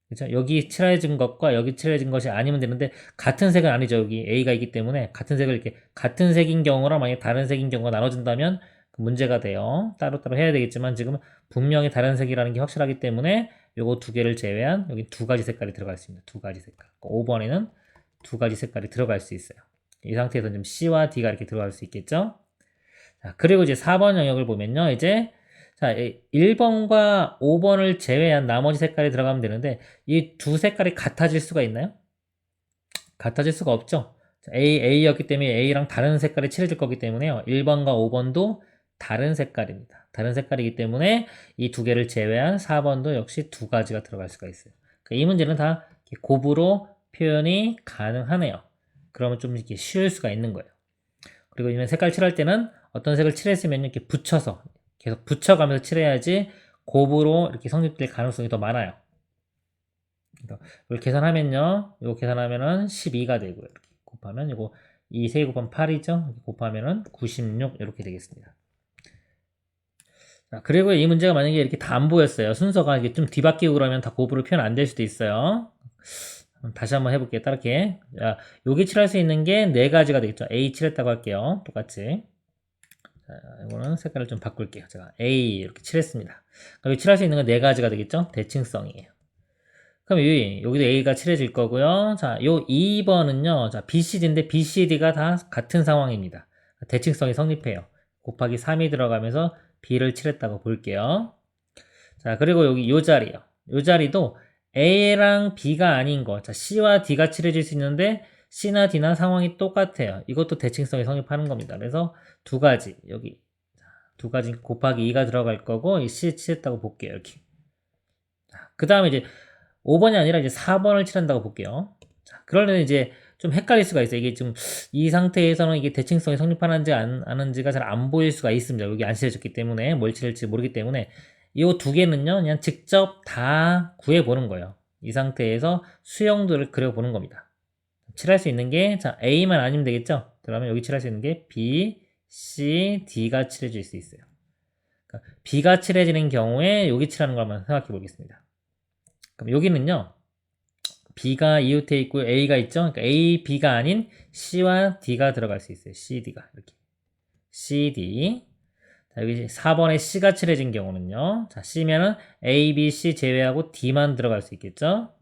그죠? 여기 칠해진 것과 여기 칠해진 것이 아니면 되는데 같은 색은 아니죠. 여기 A가 있기 때문에 같은 색을 이렇게 같은 색인 경우랑 만약에 다른 색인 경우가 나눠진다면 그 문제가 돼요. 따로따로 해야 되겠지만 지금 분명히 다른 색이라는 게 확실하기 때문에 요거 두 개를 제외한 여기 두 가지 색깔이 들어갈 수 있습니다. 두 가지 색깔. 5번에는 두 가지 색깔이 들어갈 수 있어요. 이 상태에서 좀 C와 D가 이렇게 들어갈 수 있겠죠. 자, 그리고 이제 4번 영역을 보면요. 이제 자, 1번과 5번을 제외한 나머지 색깔이 들어가면 되는데 이 두 색깔이 같아질 수가 있나요? 같아질 수가 없죠. A였기 때문에 A랑 다른 색깔이 칠해질 거기 때문에요. 1번과 5번도 다른 색깔입니다. 다른 색깔이기 때문에 이 두 개를 제외한 4번도 역시 두 가지가 들어갈 수가 있어요. 그러니까 이 문제는 다 곱으로 표현이 가능하네요. 그러면 좀 이렇게 쉬울 수가 있는 거예요. 그리고 이면 색깔 칠할 때는 어떤 색을 칠했으면 이렇게 붙여서 계속 붙여가면서 칠해야지 곱으로 이렇게 성립될 가능성이 더 많아요. 이걸 계산하면요. 이거 계산하면은 12가 되고요. 이렇게 곱하면 이거 2 3 곱하면 8이죠. 곱하면은 96 이렇게 되겠습니다. 자, 그리고 이 문제가 만약에 이렇게 다 안 보였어요. 순서가 이게 좀 뒤바뀌고 그러면 다 곱으로 표현 안 될 수도 있어요. 다시 한번 해볼게요. 따르게. 자, 여기 칠할 수 있는 게 네 가지가 되겠죠. A 칠했다고 할게요. 똑같이. 자, 이거는 색깔을 좀 바꿀게요. 제가 A 이렇게 칠했습니다. 여기 칠할 수 있는 건 네 가지가 되겠죠. 대칭성이에요. 그럼 여기도 A가 칠해질 거고요. 자, 요 2번은요. 자, BCD인데 BCD가 다 같은 상황입니다. 대칭성이 성립해요. 곱하기 3이 들어가면서 B를 칠했다고 볼게요. 자, 그리고 여기 요 자리요. 요 자리도 A랑 B가 아닌 거. 자, C와 D가 칠해질 수 있는데 C나 D나 상황이 똑같아요. 이것도 대칭성이 성립하는 겁니다. 그래서 두 가지 여기 두 가지 곱하기 2가 들어갈 거고 이 C 칠했다고 볼게요. 이렇게. 그 다음에 이제 5번이 아니라 이제 4번을 칠한다고 볼게요. 자, 그러면 이제 좀 헷갈릴 수가 있어요. 이게 좀 이 상태에서는 이게 대칭성이 성립하는지 안 하는지가 잘 안 보일 수가 있습니다. 여기 안 칠해졌기 때문에 뭘 칠할지 모르기 때문에 이 두 개는요 그냥 직접 다 구해보는 거예요. 이 상태에서 수형들을 그려보는 겁니다. 칠할 수 있는 게 자 A만 아니면 되겠죠. 그러면 여기 칠할 수 있는 게 B, C, D가 칠해질 수 있어요. 그러니까 B가 칠해지는 경우에 여기 칠하는 걸 한번 생각해 보겠습니다. 그럼 여기는요 B가 이웃에 있고 A가 있죠. 그러니까 A, B가 아닌 C와 D가 들어갈 수 있어요. C, D가 이렇게 C, D. 자, 여기 4번에 C가 칠해진 경우는요. 자, C면은 A, B, C 제외하고 D만 들어갈 수 있겠죠.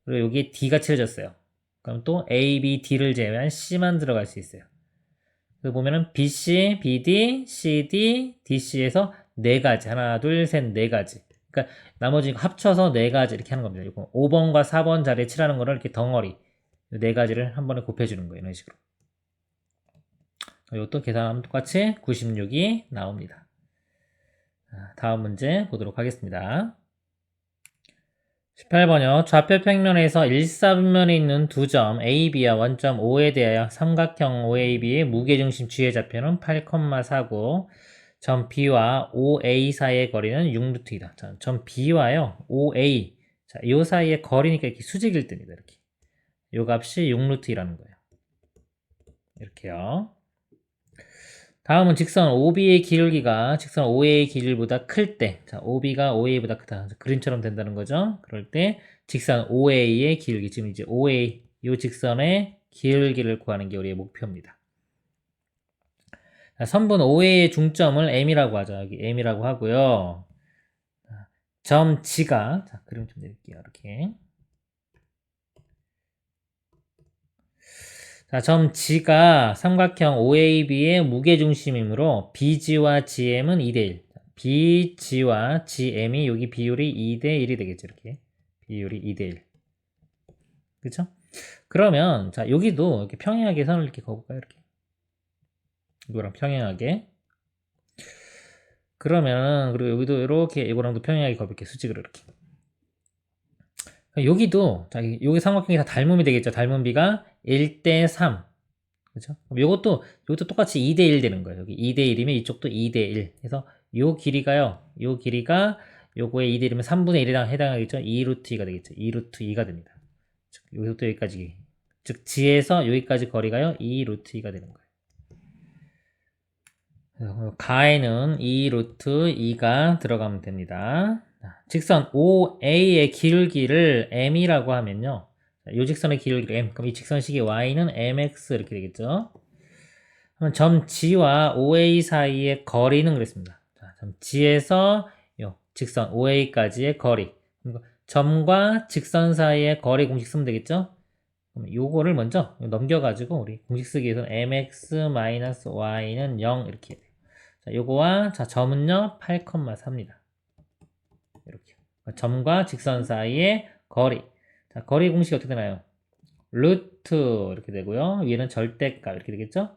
그리고 여기 D가 칠해졌어요. 그럼 또 A, B, D를 제외한 C만 들어갈 수 있어요. 그래서 보면은 BC, BD, CD, DC에서 네 가지. 하나, 둘, 셋, 네 가지. 그러니까 나머지 합쳐서 네 가지 이렇게 하는 겁니다. 이거 5번과 4번 자리에 칠하는 거를 이렇게 덩어리 네 가지를 한 번에 곱해주는 거예요. 이런 식으로. 이것도 계산하면 똑같이 96이 나옵니다. 다음 문제 보도록 하겠습니다. 8번이요. 좌표 평면에서 일사분면에 있는 두 점 AB와 원점 O에 대하여 삼각형 OAB의 무게중심 G의 좌표는 8,4고 점 B와 OA 사이의 거리는 6루트이다. 자, 점 B와요. OA. 자, 요 사이의 거리니까 이렇게 수직일 때입니다. 이렇게. 요 값이 6루트이라는 거예요. 이렇게요. 다음은 직선 OB의 기울기가 직선 OA의 길이보다 클 때, 자, OB가 OA보다 크다. 그림처럼 된다는 거죠. 그럴 때 직선 OA의 기울기, 지금 이제 OA, 이 직선의 기울기를 구하는 게 우리의 목표입니다. 자, 선분 OA의 중점을 M이라고 하죠. 여기 M이라고 하고요. 점 G가, 자, 그림 좀 내릴게요. 이렇게. 자, 점 G가 삼각형 OAB의 무게중심이므로 BG와 GM은 2대1. BG와 GM이 여기 비율이 2대1이 되겠죠. 이렇게. 비율이 2대1. 그쵸? 그러면, 자, 여기도 이렇게 평행하게 선을 이렇게 그어볼까요? 이렇게. 이거랑 평행하게. 그러면, 그리고 여기도 이렇게, 이거랑도 평행하게 그어볼게요. 수직으로 이렇게. 여기도, 자, 여기 삼각형이 다 닮음이 되겠죠. 닮음비가 1대3. 그죠? 그럼 요것도 똑같이 2대1 되는 거예요. 여기 2대1이면 이쪽도 2대1. 그래서 요 길이가요. 요 길이가 요거에 2대1이면 3분의 1에 해당하겠죠? 2루트 2가 되겠죠. 2루트 2가 됩니다. 즉, 여기서부터 여기까지. 즉, G에서 여기까지 거리가요. 2루트 2가 되는 거예요. 가에는 2루트 2가 들어가면 됩니다. 직선 OA의 기울기를 M이라고 하면요. 이 직선의 기울기를 M. 그럼 이 직선식의 Y는 MX 이렇게 되겠죠. 그럼 점 G와 OA 사이의 거리는 그랬습니다. 자, 점 G에서 요 직선 OA까지의 거리. 점과 직선 사이의 거리 공식 쓰면 되겠죠. 그럼 요거를 먼저 넘겨가지고 우리 공식 쓰기에서는 mx-y는 0 이렇게 해야 돼요. 자, 요거와 자 점은요 8,4입니다. 이렇게. 점과 직선 사이의 거리. 자, 거리 공식이 어떻게 되나요? 루트 이렇게 되고요. 위에는 절대값 이렇게 되겠죠?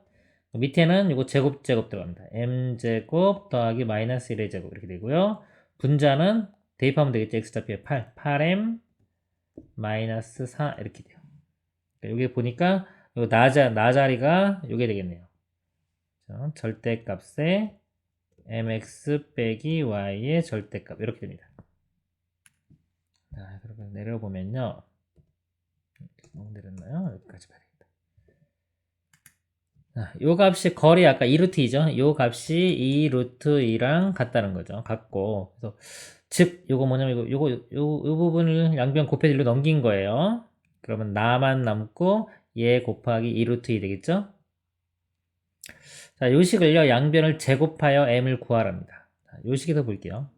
밑에는 이거 제곱 들어갑니다. m제곱 더하기 마이너스 1의 제곱 이렇게 되고요. 분자는 대입하면 되겠죠. x좌표에 8m 마이너스 4 이렇게 돼요. 여기 보니까 요 나자리가 요게 되겠네요. 절대값에 mx 빼기 y의 절대값 이렇게 됩니다. 자, 그러면 내려보면요. 너무 내렸나요? 여기까지 봐야 되겠다. 자, 요 값이 거리 아까 2루트이죠? 요 값이 2루트2랑 같다는 거죠. 같고. 그래서 즉 요거 뭐냐면 요 부분을 양변 곱해질로 넘긴 거예요. 그러면 나만 남고 얘 곱하기 2루트2 되겠죠? 자, 요 식을요. 양변을 제곱하여 m을 구하랍니다. 자, 요 식에서 볼게요.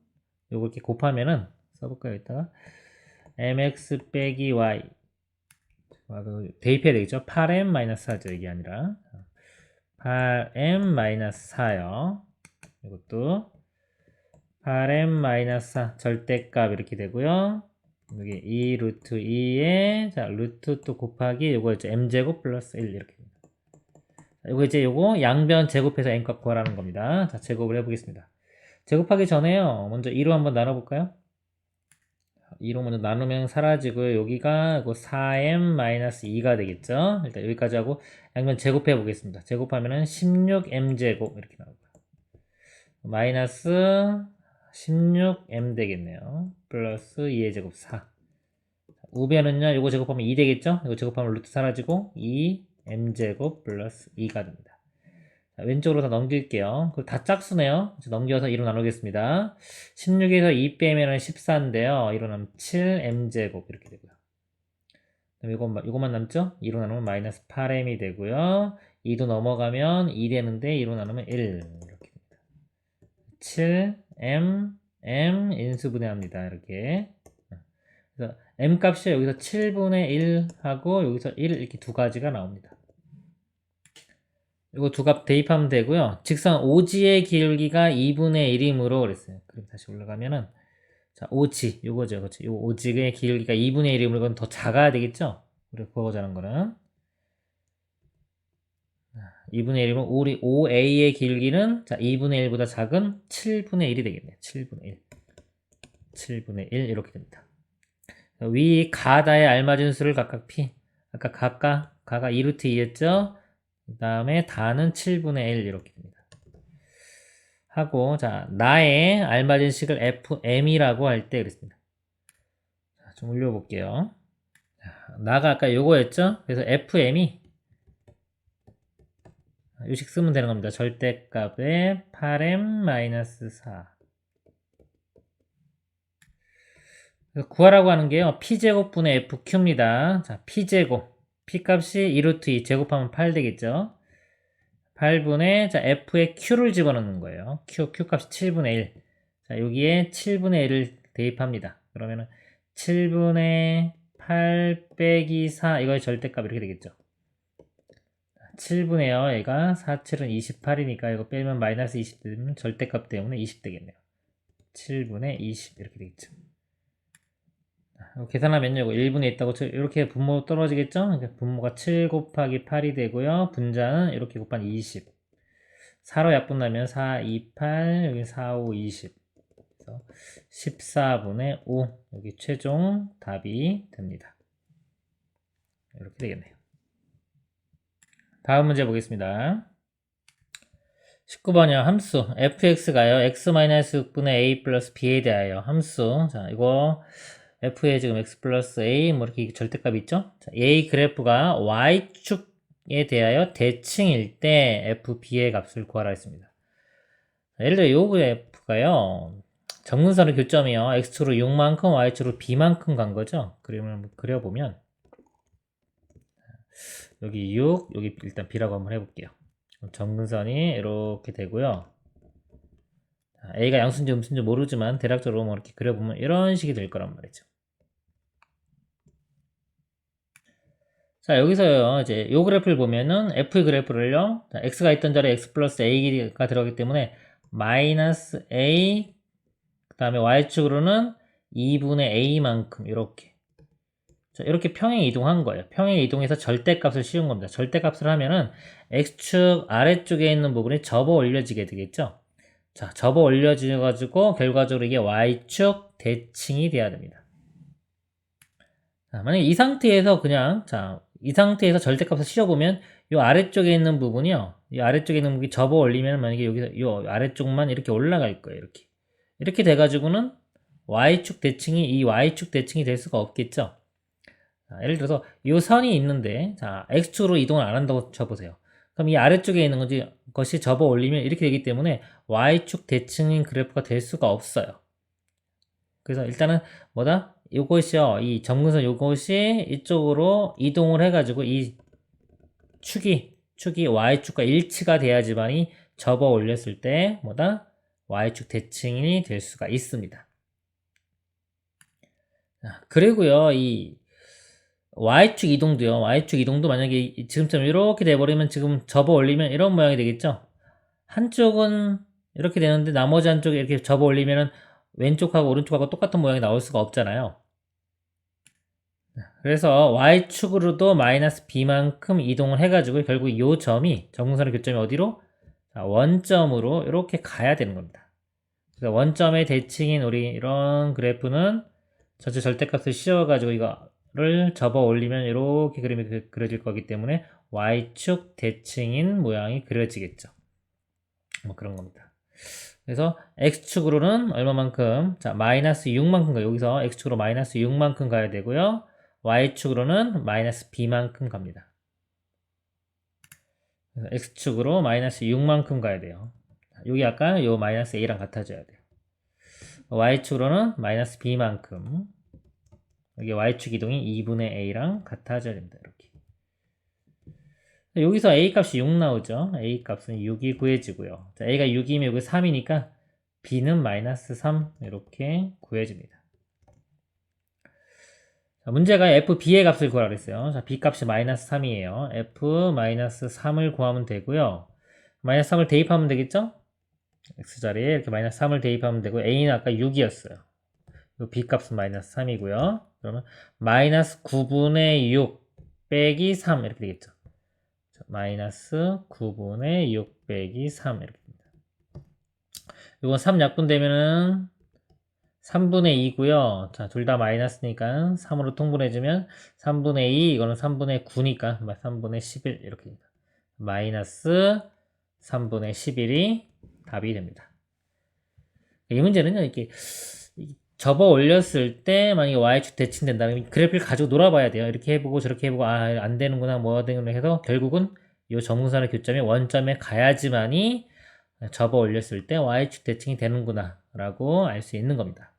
요거 이렇게 곱하면은 써볼까요? 이따가 mx 빼기 y 대입해야 되겠죠? 8m-4죠. 이게 아니라 8m-4요. 이것도 8m-4 절대값 이렇게 되고요. 여기 2루트 2에 자 루트 또 곱하기 요거 이제 m제곱 플러스 1 이렇게 됩니다. 요거 이제 요거 양변 제곱해서 n값 구하라는 겁니다. 자, 제곱을 해보겠습니다. 제곱하기 전에요. 먼저 2로 한번 나눠볼까요? 2로 먼저 나누면 사라지고요. 여기가 4m-2가 되겠죠. 일단 여기까지 하고 양변 제곱해 보겠습니다. 제곱하면은 16m제곱 이렇게 나오고요. 마이너스 16m 되겠네요. 플러스 2의 제곱 4. 우변은요. 이거 제곱하면 2 되겠죠. 이거 제곱하면 루트 사라지고 2m제곱 플러스 2가 됩니다. 자, 왼쪽으로 다 넘길게요. 그리고 다 짝수네요. 넘겨서 2로 나누겠습니다. 16에서 2 빼면 14인데요. 2로 나누면 7m제곱 이렇게 되고요. 그럼 이것만 남죠? 2로 나누면 마이너스 8m이 되고요. 2도 넘어가면 2 되는데 2로 나누면 1 이렇게 됩니다. 7m m 인수분해합니다. 이렇게. 그래서 m 값이 여기서 7분의 1 하고 여기서 1 이렇게 두 가지가 나옵니다. 이거 두 값 대입하면 되고요. 직선 OG의 기울기가 2분의 1이므로 그랬어요. 그럼 다시 올라가면은 자, OG 요거죠. 그렇죠. 요 OG의 기울기가 2분의 1이므로 이건 더 작아야 되겠죠? 우리가 구하자는 거는 2분의 1이면 우리 OA의 기울기는 자, 2분의 1보다 작은 7분의 1이 되겠네요. 7분의 1 이렇게 됩니다. 위 가다의 알맞은 수를 각각 p. 아까 가가 2루트 2였죠? 그 다음에 다는 7분의 1 이렇게 됩니다. 하고, 자, 나의 알맞은 식을 fm이라고 할 때 그랬습니다. 자, 좀 올려볼게요. 나가 아까 요거였죠? 그래서 fm이 요식 쓰면 되는 겁니다. 절대값에 8m-4. 구하라고 하는 게요. p제곱분의 fq입니다. 자, p제곱. p값이 2루트 2 제곱하면 8 되겠죠? 8분의 자 f에 q를 집어넣는 거예요. q값이 7분의 1. 자, 여기에 7분의 1을 대입합니다. 그러면은 7분의 8 빼기 4 이거의 절대값 이렇게 되겠죠. 7분의요. 얘가 4, 7은 28이니까 이거 빼면 마이너스 20 되면 절대값 때문에 20 되겠네요. 7분의 20 이렇게 되겠죠. 계산하면요. 이거 1분에 있다고 이렇게 분모 떨어지겠죠? 분모가 7 곱하기 8이 되고요. 분자는 이렇게 곱한 20. 4로 약분하면 4, 2, 8, 여기 4, 5, 20. 그래서 14분의 5. 여기 최종 답이 됩니다. 이렇게 되겠네요. 다음 문제 보겠습니다. 19번이요. 함수 fx가요. x-6분의 a 플러스 b에 대하여 함수. 자, 이거 f에 지금 x 플러스 a 뭐 이렇게 절대값이 있죠? 자, a 그래프가 y축에 대하여 대칭일 때 fb의 값을 구하라 했습니다. 예를 들어 요 그래프가요. 정근선의 교점이요. x축으로 6만큼 y축으로 b만큼 간 거죠. 그림을 그려보면 여기 6, 여기 일단 b라고 한번 해볼게요. 정근선이 이렇게 되고요. a가 양수인지 음수인지 모르지만 대략적으로 뭐 이렇게 그려보면 이런 식이 될 거란 말이죠. 자, 여기서요, 이제 요 그래프를 보면은 f의 그래프를요, 자, x가 있던 자리에 x 플러스 a가 들어가기 때문에 마이너스 a, 그 다음에 y축으로는 2분의 a만큼 이렇게. 자, 이렇게 평행 이동한 거예요. 평행 이동해서 절대값을 씌운 겁니다. 절대값을 하면은 x축 아래쪽에 있는 부분이 접어 올려지게 되겠죠. 자, 접어 올려져가지고 결과적으로 이게 y축 대칭이 돼야 됩니다. 자, 만약에 이 상태에서 그냥 이 상태에서 절대값을 씌워보면 이 아래쪽에 있는 부분이요. 이 아래쪽에 있는 부분이 접어 올리면 만약에 여기서 이 아래쪽만 이렇게 올라갈 거예요. 이렇게 돼가지고는 y축 대칭이 이 y축 대칭이 될 수가 없겠죠. 자, 예를 들어서 이 선이 있는데 x축으로 이동을 안 한다고 쳐보세요. 그럼 이 아래쪽에 있는 것이 접어 올리면 이렇게 되기 때문에 y축 대칭인 그래프가 될 수가 없어요. 그래서 일단은 요것이요. 이 점근선 요것이 이쪽으로 이동을 해가지고 이 축이 y축과 일치가 돼야지만이 접어 올렸을 때 y축 대칭이 될 수가 있습니다. 그리고요. 이 y축 이동도 만약에 지금처럼 이렇게 돼버리면 지금 접어 올리면 이런 모양이 되겠죠. 한쪽은 이렇게 되는데 나머지 한쪽에 이렇게 접어 올리면은 왼쪽하고 오른쪽하고 똑같은 모양이 나올 수가 없잖아요. 그래서 y축으로도 마이너스 b만큼 이동을 해가지고 결국 이 점이 정근선의 교점이 어디로? 원점으로 이렇게 가야 되는 겁니다. 그래서 원점의 대칭인 우리 이런 그래프는 전체 절대값을 씌워가지고 이거를 접어 올리면 이렇게 그림이 그려질 거기 때문에 y축 대칭인 모양이 그려지겠죠. 뭐 그런 겁니다. 그래서 x축으로는 얼마만큼? 마이너스 6만큼 가요. 여기서 x축으로 마이너스 6만큼 가야 되고요. y축으로는 마이너스 b만큼 갑니다. 그래서 x축으로 마이너스 6만큼 가야 돼요. 여기 아까 요 마이너스 a랑 같아져야 돼요. y축으로는 마이너스 b만큼. 여기 y축 이동이 2분의 a랑 같아져야 됩니다. 이렇게. 여기서 a 값이 6 나오죠. a 값은 6이 구해지고요. 자, a가 6이면 여기 3이니까 b는 마이너스 3 이렇게 구해집니다. 자, 문제가 fb의 값을 구하라 그랬어요. 자, b 값이 마이너스 3이에요. f 마이너스 3을 구하면 되고요. 마이너스 3을 대입하면 되겠죠? x자리에 이렇게 마이너스 3을 대입하면 되고 a는 아까 6이었어요. b 값은 마이너스 3이고요. 그러면 마이너스 9분의 6 빼기 3 이렇게 되겠죠. 자, 마이너스 9분의 6 빼기 3 이렇게 됩니다. 이건 3 약분되면은 3분의 2고요. 자, 둘 다 마이너스니까 3으로 통분해주면 3분의 2, 이거는 3분의 9니까 3분의 11 이렇게 됩니다. 마이너스 3분의 11이 답이 됩니다. 이 문제는요, 이렇게 접어 올렸을 때 만약에 y축 대칭된다면 그래프를 가지고 놀아봐야 돼요. 이렇게 해보고 저렇게 해보고 아, 안 되는구나, 뭐 되는구나 해서 결국은 이 점근선의 교점이 원점에 가야지만이 접어 올렸을 때 y축 대칭이 되는구나 라고 알 수 있는 겁니다.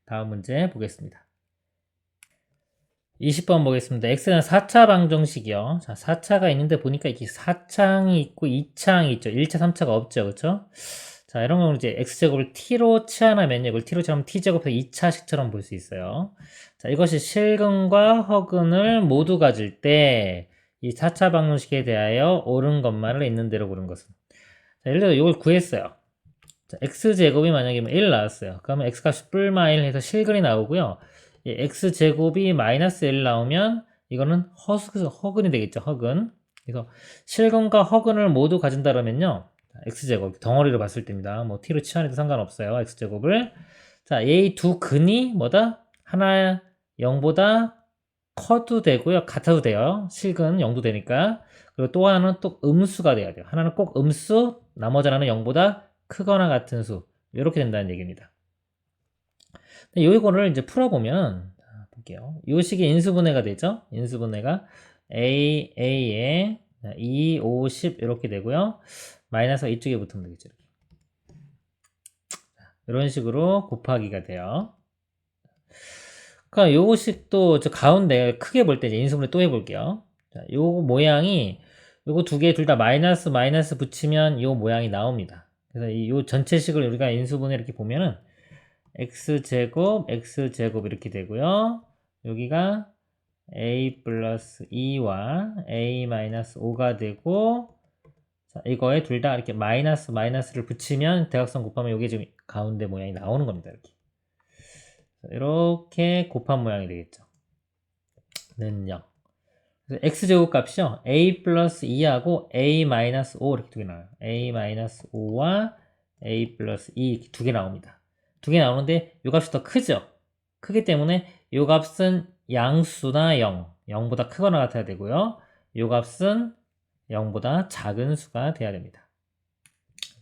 다음 문제 보겠습니다. 20번 보겠습니다. x는 4차 방정식이요. 자, 4차가 있는데 보니까 이렇게 4창이 있고 2창이 있죠. 1차, 3차가 없죠. 그렇죠? 자, 이런 경우는 이제 x제곱을 t로 치환하면요. 이걸 t로 치환하면 t제곱에서 2차식처럼 볼 수 있어요. 자, 이것이 실근과 허근을 모두 가질 때 이 4차 방정식에 대하여 옳은 것만을 있는 대로 고른 것은. 자, 예를 들어 이걸 구했어요. 자, x제곱이 만약에 1 나왔어요. 그러면 x값이 뿔마 1 해서 실근이 나오고요. x제곱이 마이너스 1 나오면 이거는 허근이 되겠죠. 허근. 그래서 실근과 허근을 모두 가진다면요. x제곱 덩어리로 봤을 때입니다. 뭐 t로 치환해도 상관없어요. x제곱을. 자, 이 두 근이 뭐다? 하나 0보다 커도 되고요. 같아도 돼요. 실근 0도 되니까. 그리고 또 하나는 또 음수가 돼야 돼요. 하나는 꼭 음수, 나머지 하나는 0보다 크거나 같은 수. 이렇게 된다는 얘기입니다. 이거를 이제 풀어보면, 볼게요. 이 식이 인수분해가 되죠? 인수분해가 A에 2, 5, 10 이렇게 되고요. 마이너스가 이쪽에 붙으면 되겠죠. 이런 식으로 곱하기가 돼요. 그러니까 요 식도 저 가운데 크게 볼 때 이제 인수분해 또 해볼게요. 자, 요 모양이 요거 두 개 둘 다 마이너스 마이너스 붙이면 요 모양이 나옵니다. 그래서 요 전체식을 우리가 인수분해 이렇게 보면은 x제곱 x제곱 이렇게 되고요. 여기가 a 플러스 2와 a 마이너스 5가 되고, 자, 이거에 둘 다 이렇게 마이너스 마이너스를 붙이면 대각선 곱하면 이게 지금 가운데 모양이 나오는 겁니다. 이렇게 곱한 모양이 되겠죠. 는요. x제곱 값이요. a 플러스 2하고 a 마이너스 5 이렇게 두 개 나와요. a 마이너스 5와 a 플러스 2 이렇게 두 개 나옵니다. 두 개 나오는데 이 값이 더 크죠. 크기 때문에 이 값은 양수나 0, 0보다 크거나 같아야 되고요. 이 값은 0보다 작은 수가 돼야 됩니다.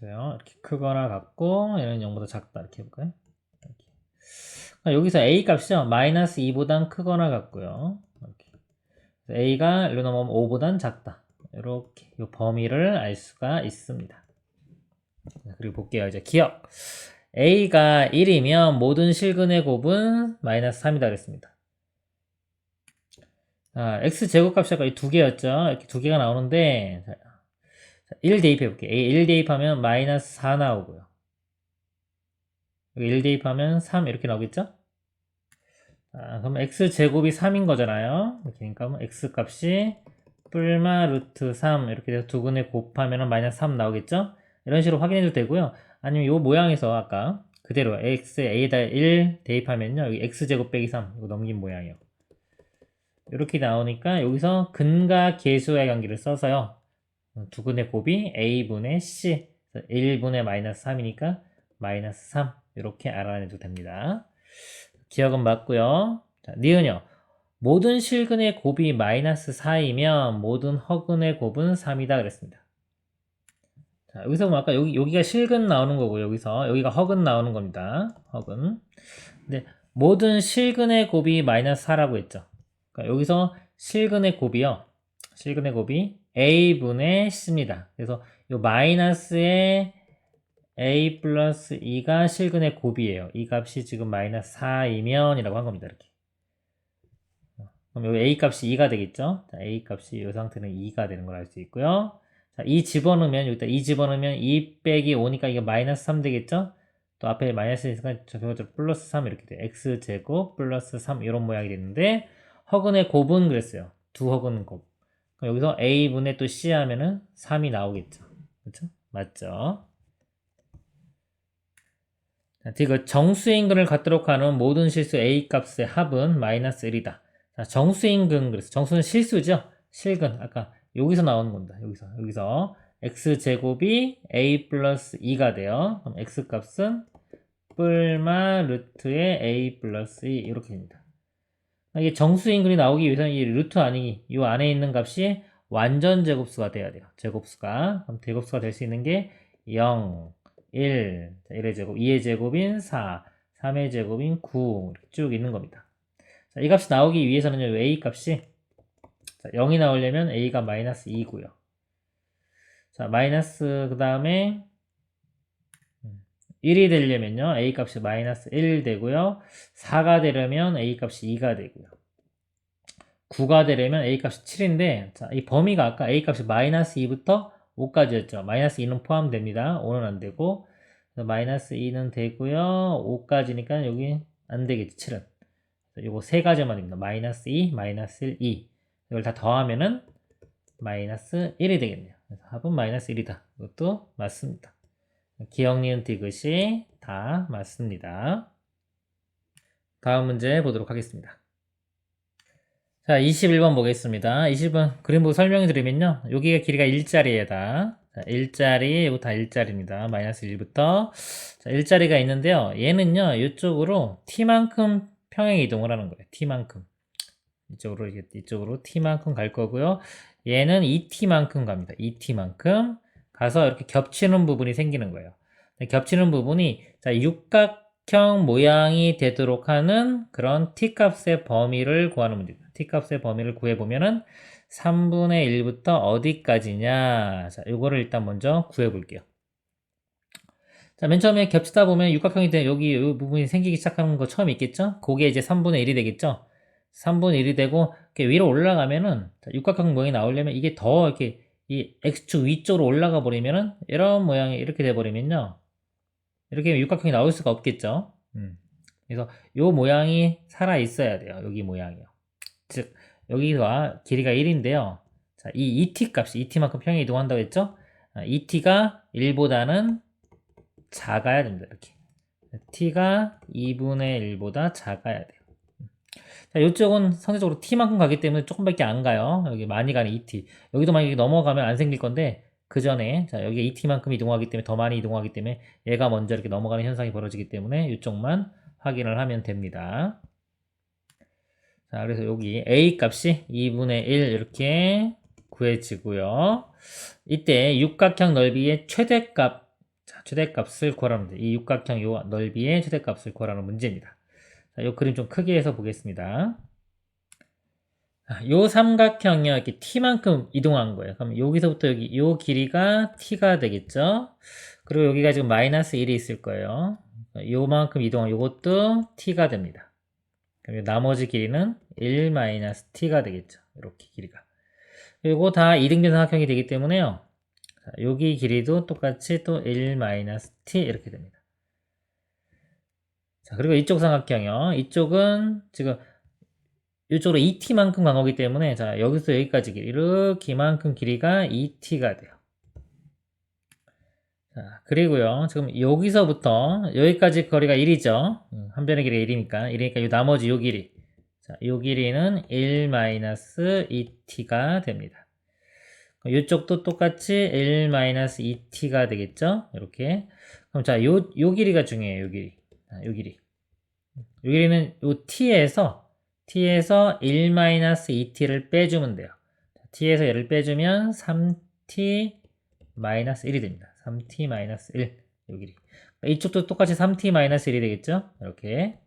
그래요. 이렇게 크거나 같고 얘는 0보다 작다 이렇게 해볼까요? 이렇게. 여기서 a 값이요. 마이너스 2보단 크거나 같고요. 이렇게. a가 1로 넘어오면 5보단 작다. 이렇게 이 범위를 알 수가 있습니다. 그리고 볼게요. 이제 기억. a가 1이면 모든 실근의 곱은 마이너스 3이다 그랬습니다. x제곱값이 아까 이 두 개였죠. 이렇게 두 개가 나오는데 1 대입해 볼게요. 1 대입하면 마이너스 4 나오고요. 1 대입하면 3 이렇게 나오겠죠? 그럼 x제곱이 3인 거잖아요. 이렇게 그러니까 x값이 뿔마 루트 3 이렇게 돼서 두 근에 곱하면 마이너스 3 나오겠죠? 이런 식으로 확인해도 되고요. 아니면 이 모양에서 아까 그대로 a에다 1 대입하면요. 여기 x제곱 빼기 3 이거 넘긴 모양이에요. 이렇게 나오니까 여기서 근과 계수의 관계를 써서요. 두 근의 곱이 a분의 c 1분의 마이너스 3이니까 마이너스 3 이렇게 알아내도 됩니다. 기억은 맞고요. 자, 니은요. 모든 실근의 곱이 마이너스 4이면 모든 허근의 곱은 3이다 그랬습니다. 자, 여기서 보면 아까 여기가 실근 나오는 거고 여기가 허근 나오는 겁니다. 허근. 근데 모든 실근의 곱이 마이너스 4라고 했죠. 그러니까 여기서 실근의 곱이요. 실근의 곱이 a분의 c입니다. 그래서 이 마이너스의 a 플러스 2가 실근의 곱이에요. 이 값이 지금 마이너스 4이면 이라고 한 겁니다. 이렇게. 그럼 여기 a 값이 2가 되겠죠? 자, a 값이 이 상태는 2가 되는 걸 알 수 있고요. 자, 2 집어넣으면 여기다 2 집어넣으면 2 빼기 5니까 이게 마이너스 3 되겠죠? 또 앞에 마이너스 있으니까 저거 플러스 3 이렇게 돼요. x제곱 플러스 3 이런 모양이 됐는데 허근의 곱은 그랬어요. 두 허근 곱. 그럼 여기서 a분의 또 c 하면은 3이 나오겠죠. 그렇죠? 맞죠? 자, 디귿 정수인근을 갖도록 하는 모든 실수 a 값의 합은 마이너스 1이다. 자, 정수인근 그래서 정수는 실수죠. 실근 아까 여기서 나오는 겁니다. 여기서 x제곱이 a 플러스 2가 돼요. 그럼 x값은 뿔마 루트의 a 플러스 2 이렇게 됩니다. 이게 정수인근이 나오기 위해서는 이 루트 아니기 이 안에 있는 값이 완전 제곱수가 돼야 돼요. 제곱수가. 그럼 제곱수가 될 수 있는 게 0, 1, 1의 제곱, 2의 제곱인 4, 3의 제곱인 9 이렇게 쭉 있는 겁니다. 자, 이 값이 나오기 위해서는요. a 값이 0이 나오려면 a가 마이너스 2고요. 자, 마이너스 그 다음에 1이 되려면요. a 값이 마이너스 1 되고요. 4가 되려면 a 값이 2가 되고요. 9가 되려면 a 값이 7인데 자, 이 범위가 아까 a 값이 마이너스 2부터 5까지였죠. 마이너스 2는 포함됩니다. 5는 안 되고 마이너스 2는 되고요. 5까지니까 여기 안 되겠지. 7은. 요거 세 가지만 됩니다. 마이너스 2, 마이너스 1, 2. 이걸 다 더하면은 마이너스 1이 되겠네요. 그래서 합은 마이너스 1이다. 이것도 맞습니다. 기억, 니은, 디귿이 다 맞습니다. 다음 문제 보도록 하겠습니다. 자, 21번 보겠습니다. 20번 그림 보고 설명해 드리면요. 여기가 길이가 1짜리에다. 자, 1짜리, 이거 다 1짜리입니다. 마이너스 1부터. 자, 1짜리가 있는데요. 얘는요, 이쪽으로 t만큼 평행 이동을 하는 거예요. t만큼. 이쪽으로 t만큼 갈 거고요. 얘는 2t만큼 갑니다. 2t만큼 가서 이렇게 겹치는 부분이 생기는 거예요. 겹치는 부분이 자, 육각형 모양이 되도록 하는 그런 t값의 범위를 구하는 문제입니다. t값의 범위를 구해보면은 3분의 1부터 어디까지냐. 자, 요거를 일단 먼저 구해볼게요. 자, 맨 처음에 겹치다 보면 육각형이 된 여기 이 부분이 생기기 시작하는 거 처음 있겠죠? 그게 이제 3분의 1이 되겠죠? 3분의 1이 되고 이렇게 위로 올라가면은 자, 육각형 모양이 나오려면 이게 더 이렇게 이 x축 위쪽으로 올라가 버리면은 이런 모양이 이렇게 돼 버리면요. 이렇게 육각형이 나올 수가 없겠죠. 그래서 요 모양이 살아 있어야 돼요. 여기 모양이요. 즉 여기가 길이가 1인데요. 자, 이 2t 값이 2t만큼 평행 이동한다고 했죠? 2t가 1보다는 작아야 됩니다. 이렇게 t가 2분의 1보다 작아야 돼요. 자, 이쪽은 상대적으로 t만큼 가기 때문에 조금밖에 안 가요. 여기 많이 가는 2t. 여기도 만약에 넘어가면 안 생길 건데 그 전에 자, 여기 2t만큼 이동하기 때문에 더 많이 이동하기 때문에 얘가 먼저 이렇게 넘어가는 현상이 벌어지기 때문에 이쪽만 확인을 하면 됩니다. 자, 그래서 여기 a 값이 2분의 1 이렇게 구해지고요. 이때 육각형 넓이의 최대값, 자, 최대값을 구하라는 문제. 이 육각형 요 넓이의 최대값을 구하라는 문제입니다. 자, 요 그림 좀 크게 해서 보겠습니다. 요 삼각형이 이렇게 t만큼 이동한 거예요. 그럼 여기서부터 여기 요 길이가 t가 되겠죠. 그리고 여기가 지금 마이너스 1이 있을 거예요. 요만큼 이동한 요것도 t가 됩니다. 그럼 나머지 길이는 1 마이너스 t가 되겠죠. 이렇게 길이가. 그리고 다 이등변 삼각형이 되기 때문에요. 자, 여기 길이도 똑같이 또 1 마이너스 t 이렇게 됩니다. 자, 그리고 이쪽 삼각형이요. 이쪽은 지금 이쪽으로 2t만큼 간 거기 때문에 자, 여기서 여기까지 길이 이렇게만큼 길이가 2t가 돼요. 자, 그리고요. 지금 여기서부터 여기까지 거리가 1이죠. 한 변의 길이가 1이니까. 이 나머지 요 길이. 자, 요 길이는 1-2t가 됩니다. 이쪽도 똑같이 1-2t가 되겠죠? 이렇게. 그럼 자, 요 길이가 중요해요. 요 길이. 자, 요 길이. 요 길이는 요 t에서 1-2t를 빼주면 돼요. t에서 얘를 빼주면 3t-1이 됩니다. 3t-1 요 길이. 이쪽도 똑같이 3t-1이 되겠죠? 이렇게.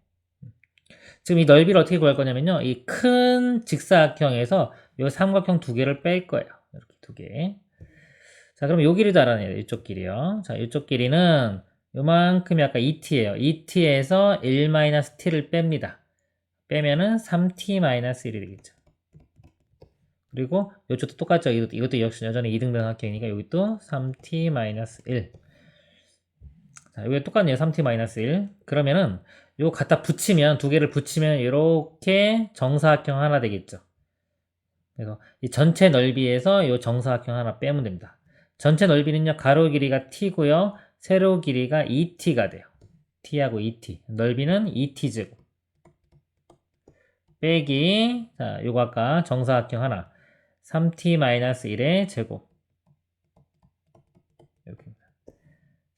지금 이 넓이를 어떻게 구할 거냐면요. 이 큰 직사각형에서 요 삼각형 두 개를 뺄 거예요. 이렇게 두 개. 자, 그럼 요 길이도 알아내요. 이쪽 길이요. 자, 이쪽 길이는 요만큼이 아까 2t예요. 2t에서 1-t를 뺍니다. 빼면은 3t-1이 되겠죠. 그리고 이쪽도 똑같죠. 이것도 역시 여전히 2등변 삼각형이니까 여기도 3t-1. 자, 여기 똑같네요. 3t-1. 그러면은 요거 갖다 붙이면 두 개를 붙이면 이렇게 정사각형 하나 되겠죠. 그래서 이 전체 넓이에서 요 정사각형 하나 빼면 됩니다. 전체 넓이는요. 가로 길이가 t고요. 세로 길이가 2t가 돼요. t하고 2t. 넓이는 2t제곱. 빼기 자, 요거 아까 정사각형 하나 3t-1의 제곱. 이렇게입니다.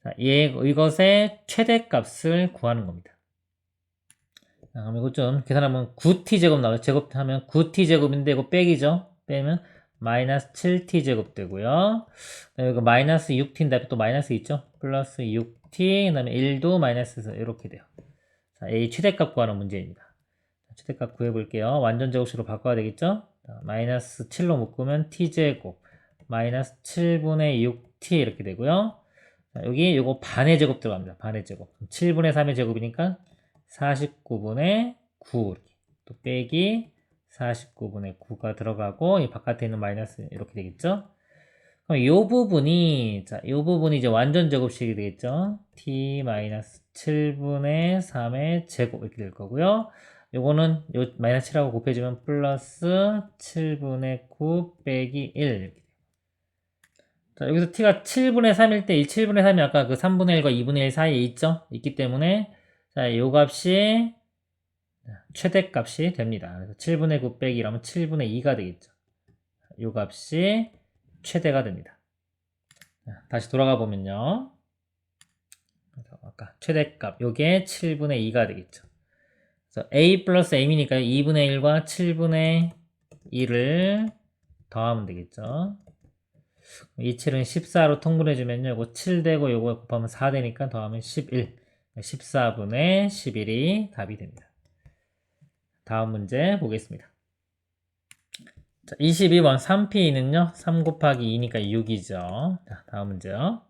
자, 이것의 최대값을 구하는 겁니다. 자, 그럼 이거 좀 계산하면 9t제곱 나와요. 제곱하면 9t제곱인데 이거 빼기죠. 빼면 마이너스 7t제곱 되고요. 이거 마이너스 6t인데 또 마이너스 있죠. 플러스 6t, 그 다음에 1도 마이너스에서 이렇게 돼요. 자, A 최대값 구하는 문제입니다. 최대값 구해볼게요. 완전 제곱식으로 바꿔야 되겠죠? 자, 마이너스 7로 묶으면 t제곱 마이너스 7분의 6t 이렇게 되고요. 자, 여기 요거 반의 제곱 들어갑니다. 반의 제곱. 7분의 3의 제곱이니까 49분의 9 이렇게. 또 빼기 49분의 9가 들어가고 이 바깥에 있는 마이너스 이렇게 되겠죠? 그럼 요 부분이 요 부분이 이제 완전 제곱식이 되겠죠? t 마이너스 7분의 3의 제곱 이렇게 될 거고요. 요거는 요 마이너스 7하고 곱해주면 플러스 7분의 9 빼기 1 이렇게 돼요. 자, 여기서 t가 7분의 3일 때 이 7분의 3이 아까 그 3분의 1과 2분의 1 사이에 있죠? 있기 때문에 자, 요 값이 최대값이 됩니다. 그래서 7분의 9 빼기 이러면 7분의 2가 되겠죠. 요 값이 최대가 됩니다. 자, 다시 돌아가 보면요. 아까 최대값 요게 7분의 2가 되겠죠. 그래서 a 플러스 m이니까 2분의 1과 7분의 2를 더하면 되겠죠. 이 7은 14로 통분해주면요. 요거 7 되고 요거 곱하면 4 되니까 더하면 11. 14분의 11이 답이 됩니다. 다음 문제 보겠습니다. 자, 22번 3p는요. 3 곱하기 2니까 6이죠. 자, 다음 문제요.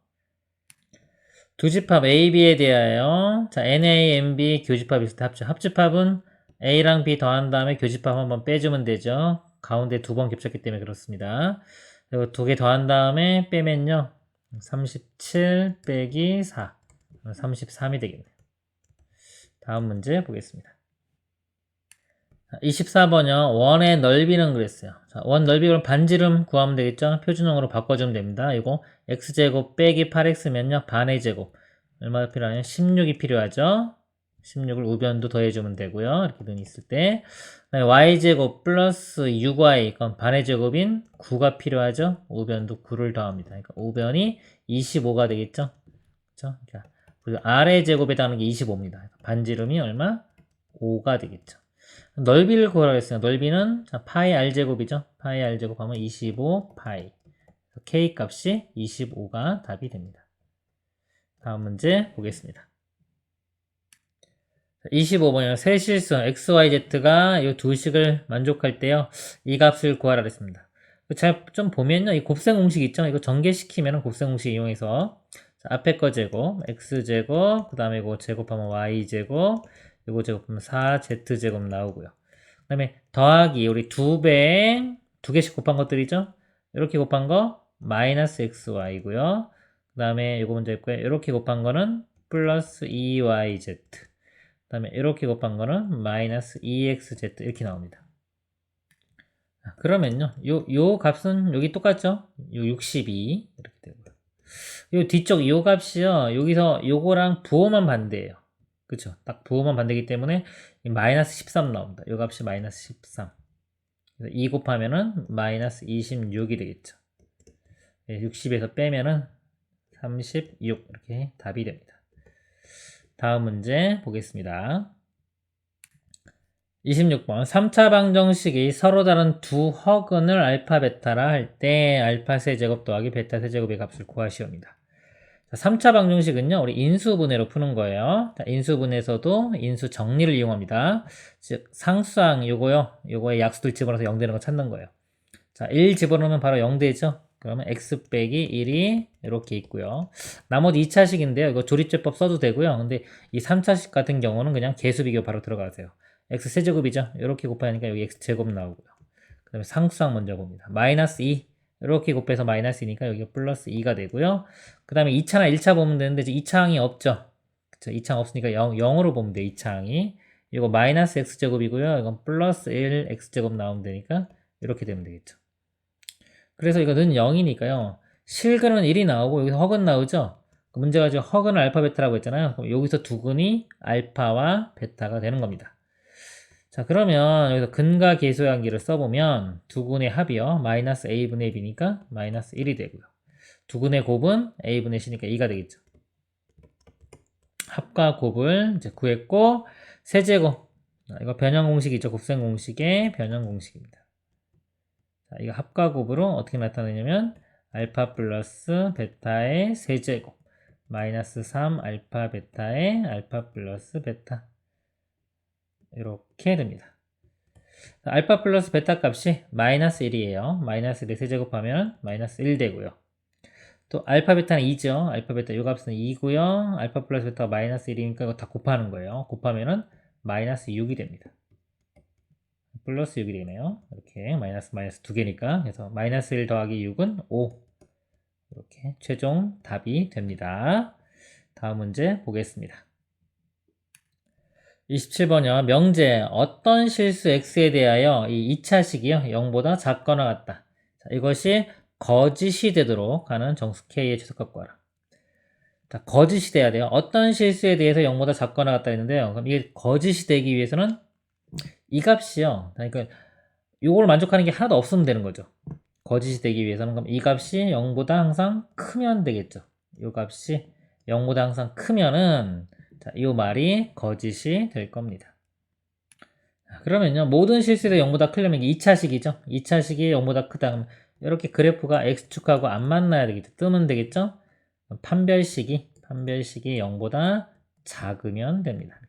두 집합 A, B에 대하여 자, NA, NB 교집합 있을 때 합집합은 A랑 B 더한 다음에 교집합 한번 빼주면 되죠. 가운데 두 번 겹쳤기 때문에 그렇습니다. 그리고 두 개 더한 다음에 빼면요. 37 빼기 4 33이 되겠네요. 다음 문제 보겠습니다. 24번요. 원의 넓이는 그랬어요. 자, 원 넓이 그럼 반지름 구하면 되겠죠? 표준형으로 바꿔주면 됩니다. 이거 x제곱 빼기 8x면요. 반의 제곱. 얼마나 필요하냐면 16이 필요하죠? 16을 우변도 더해주면 되고요. 이렇게 눈이 있을 때. y제곱 플러스 6y, 그럼 반의 제곱인 9가 필요하죠? 우변도 9를 더합니다. 그러니까 우변이 25가 되겠죠? 그렇죠? 그리고 a의 제곱에 해당하는 게 25입니다. 반지름이 얼마? 5가 되겠죠. 넓이를 구하라고 했어요. 넓이는 자, 파이 r제곱이죠. 파이 r제곱 하면 25 파이. k 값이 25가 답이 됩니다. 다음 문제 보겠습니다. 25번이요. 세실수 xyz가 이 두 식을 만족할 때요. 이 값을 구하라 했습니다. 잘 좀 보면요. 이 곱셈 공식 있죠. 이거 전개시키면 곱셈 공식 이용해서 자, 앞에 거 제곱 x제곱 그 다음에 이거 제곱하면 y제곱 이거 제곱하면 4z제곱 나오고요. 그 다음에 더하기 우리 두 개씩 곱한 것들이죠. 이렇게 곱한 거 마이너스 xy고요. 그 다음에 이거 먼저 있고요. 이렇게 곱한 거는 플러스 2yz 그 다음에 이렇게 곱한 거는 마이너스 2xz 이렇게 나옵니다. 그러면요. 요 값은 여기 똑같죠? 요 62 이렇게 되고요. 요 뒤쪽 요 값이요. 여기서 요거랑 부호만 반대예요. 그쵸? 딱 부호만 반대이기 때문에 마이너스 13 나옵니다. 요 값이 마이너스 13. 그래서 2 곱하면은 마이너스 26이 되겠죠. 60에서 빼면은 36 이렇게 답이 됩니다. 다음 문제 보겠습니다. 26번 3차 방정식이 서로 다른 두 허근을 알파 베타라 할 때 알파 세제곱 더하기 베타 세제곱의 값을 구하시옵니다. 3차 방정식은요, 우리 인수분해로 푸는 거예요. 자, 인수분해에서도 인수 정리를 이용합니다. 즉, 상수항 요거에 약수들 집어넣어서 0 되는 거 찾는 거예요. 자, 1 집어넣으면 바로 0 되죠? 그러면 x 빼기 1이 이렇게 있고요. 나머지 2차식인데요. 이거 조립제법 써도 되고요. 근데 이 3차식 같은 경우는 그냥 개수비교 바로 들어가세요. x 세제곱이죠? 이렇게 곱하니까 여기 x 제곱 나오고요. 그 다음에 상수항 먼저 봅니다. 마이너스 2. 이렇게 곱해서 마이너스니까 여기가 플러스 2가 되고요. 그 다음에 2차나 1차 보면 되는데 이제 2차항이 없죠. 그쵸? 2차항 없으니까 0으로 보면 돼요. 2차항이. 이거 마이너스 x제곱이고요. 이건 플러스 1 x제곱 나오면 되니까 이렇게 되면 되겠죠. 그래서 이거는 0이니까요. 실근은 1이 나오고 여기서 허근 나오죠. 문제가 지금 허근을 알파 베타라고 했잖아요. 그럼 여기서 두 근이 알파와 베타가 되는 겁니다. 자, 그러면 여기서 근과 계수의 관계를 써보면 두 근의 합이요. 마이너스 a분의 b니까 마이너스 1이 되고요. 두 근의 곱은 a분의 c니까 2가 되겠죠. 합과 곱을 이제 구했고, 세제곱. 이거 변형 공식이죠. 곱셈 공식의 변형 공식입니다. 자, 이거 합과 곱으로 어떻게 나타내냐면, 알파 플러스 베타의 세제곱. 마이너스 3 알파 베타의 알파 플러스 베타. 이렇게 됩니다. 알파 플러스 베타 값이 마이너스 1이에요. 마이너스 1에 세제곱하면 마이너스 1 되고요. 또 알파 베타는 2죠. 알파 베타 이 값은 2고요. 알파 플러스 베타가 마이너스 1이니까 이거 다 곱하는 거예요. 곱하면은 마이너스 6이 됩니다. 플러스 6이 되네요. 이렇게 마이너스 마이너스 두 개니까. 그래서 마이너스 1 더하기 6은 5. 이렇게 최종 답이 됩니다. 다음 문제 보겠습니다. 27번이요. 명제 어떤 실수 x에 대하여 이 2차식이요 0보다 작거나 같다. 자, 이것이 거짓이 되도록 하는 정수 k의 최소값 구하라. 자, 거짓이 돼야 돼요. 어떤 실수에 대해서 0보다 작거나 같다 했는데요. 그럼 이게 거짓이 되기 위해서는 이 값이요. 그러니까 요걸 만족하는 게 하나도 없으면 되는 거죠. 거짓이 되기 위해서는 그럼 이 값이 0보다 항상 크면 되겠죠. 이 값이 0보다 항상 크면은 자, 이 말이 거짓이 될 겁니다. 그러면요, 모든 실수에 0보다 크려면 이게 2차식이죠. 2차식이 0보다 크다. 그러면 이렇게 그래프가 x축하고 안 만나야 되겠죠. 뜨면 되겠죠. 판별식이 0보다 작으면 됩니다.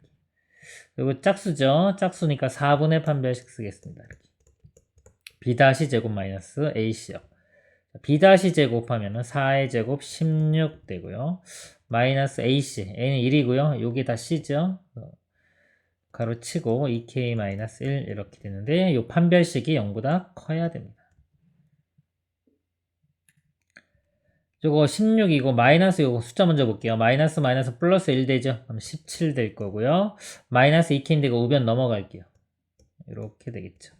그리고 짝수죠. 짝수니까 4분의 판별식 쓰겠습니다. 이렇게. b' 제곱 마이너스 ac요. b' 제곱하면은 4의 제곱 16 되고요. 마이너스 ac, a는 1이고요. 요게 다 c죠. 가로치고 2k 마이너스 1 이렇게 되는데 요 판별식이 0보다 커야 됩니다. 요거 16이고 마이너스 요거 숫자 먼저 볼게요. 마이너스 마이너스 플러스 1 되죠. 그럼 17 될 거고요. 마이너스 2k인데 이거 우변 넘어갈게요. 이렇게 되겠죠.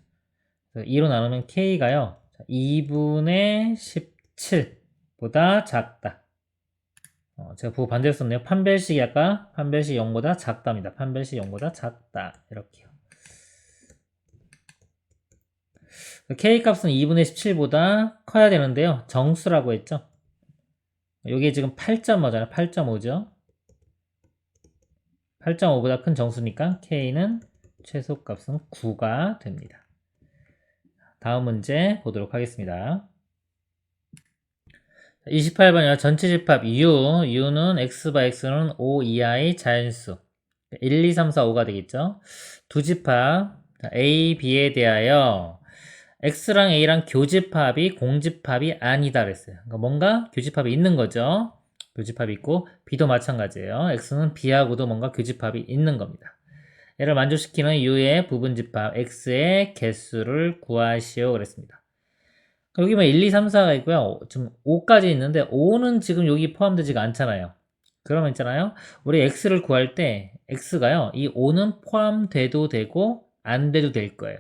2로 나누면 k가요. 2분의 17보다 작다. 제가 부호 반대로 썼네요. 판별식이 아까 판별식 0보다 작답니다. 판별식 0보다 작다. 이렇게요. k 값은 2분의 17보다 커야 되는데요. 정수라고 했죠. 여기 지금 8.5잖아요. 8.5죠. 8.5보다 큰 정수니까 k는 최소값은 9가 됩니다. 다음 문제 보도록 하겠습니다. 28번이요. 전체 집합 u는 x는 5 이하의 자연수 1, 2, 3, 4, 5가 되겠죠. 두 집합 a, b에 대하여 x랑 a랑 교집합이 공집합이 아니다 그랬어요. 그러니까 뭔가 교집합이 있는 거죠. 교집합이 있고 b도 마찬가지예요. x는 b하고도 뭔가 교집합이 있는 겁니다. 얘를 만족시키는 u의 부분집합 x의 개수를 구하시오 그랬습니다. 여기 뭐 1, 2, 3, 4가 있고요. 지금 5까지 있는데 5는 지금 여기 포함되지가 않잖아요. 그러면 있잖아요. 우리 x를 구할 때 x가요. 이 5는 포함돼도 되고 안 돼도 될 거예요.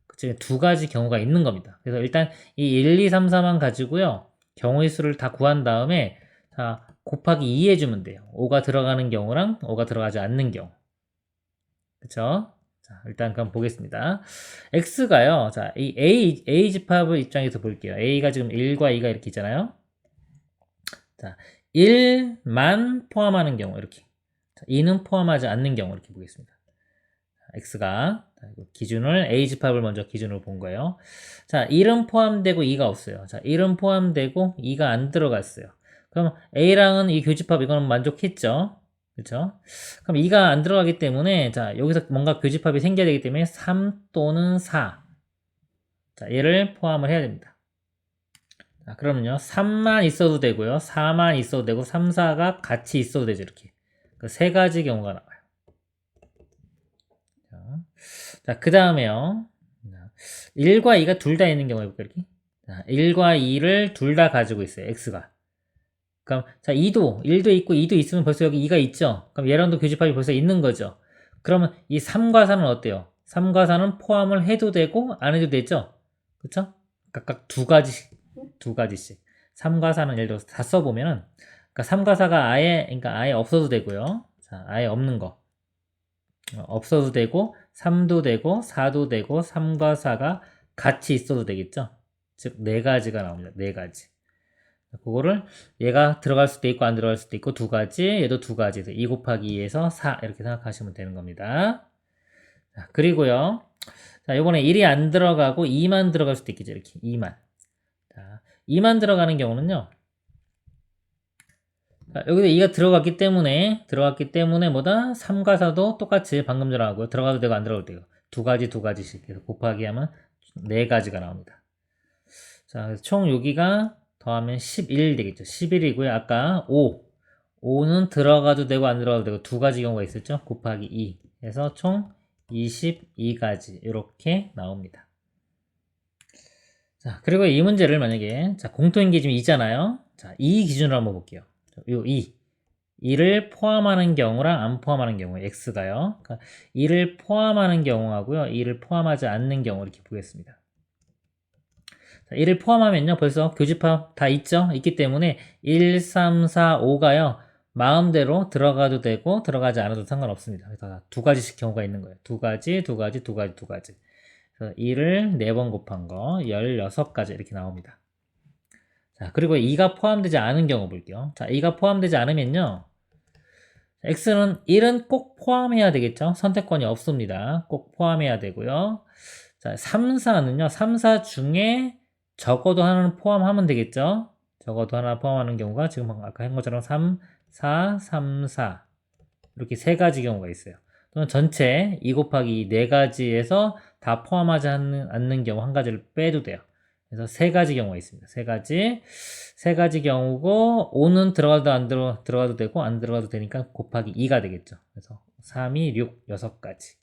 그 두 가지 경우가 있는 겁니다. 그래서 일단 이 1, 2, 3, 4만 가지고요. 경우의 수를 다 구한 다음에 자 곱하기 2 해주면 돼요. 5가 들어가는 경우랑 5가 들어가지 않는 경우. 그쵸? 자, 일단 그럼 보겠습니다. x가요. 자, 이 a 집합의 입장에서 볼게요. a가 지금 1과 2가 이렇게 있잖아요. 자, 1만 포함하는 경우 이렇게. 자, 2는 포함하지 않는 경우 이렇게 보겠습니다. x가 기준을 a 집합을 먼저 기준으로 본 거예요. 자, 1은 포함되고 2가 없어요. 자, 1은 포함되고 2가 안 들어갔어요. 그럼 a랑은 이 교집합 이거는 만족했죠. 그렇죠? 그럼 2가 안 들어가기 때문에 자 여기서 뭔가 교집합이 생겨야 되기 때문에 3 또는 4 자, 얘를 포함을 해야 됩니다. 자, 그러면요 3만 있어도 되고요 4만 있어도 되고 3, 4가 같이 있어도 되죠. 이렇게 그 세 가지 경우가 나와요. 자, 그 다음에요 1과 2가 둘 다 있는 경우 해볼까요? 이렇게 자, 1과 2를 둘 다 가지고 있어요. x가 그럼 자 1도 있고 2도 있으면 벌써 여기 2가 있죠. 그럼 얘랑도 교집합이 벌써 있는 거죠. 그러면 이 3과 4는 어때요? 3과 4는 포함을 해도 되고 안 해도 되죠. 그쵸? 각각 두 가지씩 3과 4는 예를 들어서 다 써보면은 그러니까 3과 4가 아예 없어도 되고요. 자, 아예 없는 거 없어도 되고 3도 되고 4도 되고 3과 4가 같이 있어도 되겠죠. 즉 네 가지가 나옵니다. 네 가지. 그거를 얘가 들어갈 수도 있고 안 들어갈 수도 있고 두 가지, 얘도 두 가지. 2 곱하기 2에서 4 이렇게 생각하시면 되는 겁니다. 자, 그리고요. 자, 요번에 1이 안 들어가고 2만 들어갈 수도 있겠죠. 이렇게 2만. 자, 2만 들어가는 경우는요. 자, 여기서 2가 들어갔기 때문에 뭐다? 3과 4도 똑같이 방금 전에 하고요. 들어가도 되고 안 들어가도 되고. 두 가지씩 해서 곱하기 하면 네 가지가 나옵니다. 자, 그래서 총 여기가 더하면 11 되겠죠. 11이고요. 아까 5. 5는 들어가도 되고 안 들어가도 되고 두 가지 경우가 있었죠. 곱하기 2 해서 총 22가지 이렇게 나옵니다. 자, 그리고 이 문제를 만약에 자, 공통인 지금 2잖아요. 자, 2 기준으로 한번 볼게요. 요 2를 포함하는 경우랑 안 포함하는 경우 x가요. 그러니까 2를 포함하는 경우하고요. 2를 포함하지 않는 경우 이렇게 보겠습니다. 자, 1을 포함하면요. 벌써 교집합 다 있죠? 있기 때문에 1, 3, 4, 5가요. 마음대로 들어가도 되고 들어가지 않아도 상관없습니다. 그래서 두 가지씩 경우가 있는 거예요. 두 가지. 그래서 1을 4번 곱한 거 16가지 이렇게 나옵니다. 자, 그리고 2가 포함되지 않은 경우 볼게요. 자, 2가 포함되지 않으면요. x는 1은 꼭 포함해야 되겠죠? 선택권이 없습니다. 꼭 포함해야 되고요. 자, 3, 4는요. 3, 4 중에 적어도 하나는 포함하면 되겠죠? 적어도 하나 포함하는 경우가 지금 아까 한 것처럼 3, 4, 3, 4 이렇게 세 가지 경우가 있어요. 또는 전체 2 곱하기 4가지에서 다 포함하지 않는 경우 한 가지를 빼도 돼요. 그래서 세 가지 경우가 있습니다. 세 가지 경우고 5는 들어가도 되고 안 들어가도 되니까 곱하기 2가 되겠죠. 그래서 3, 2, 6, 6가지.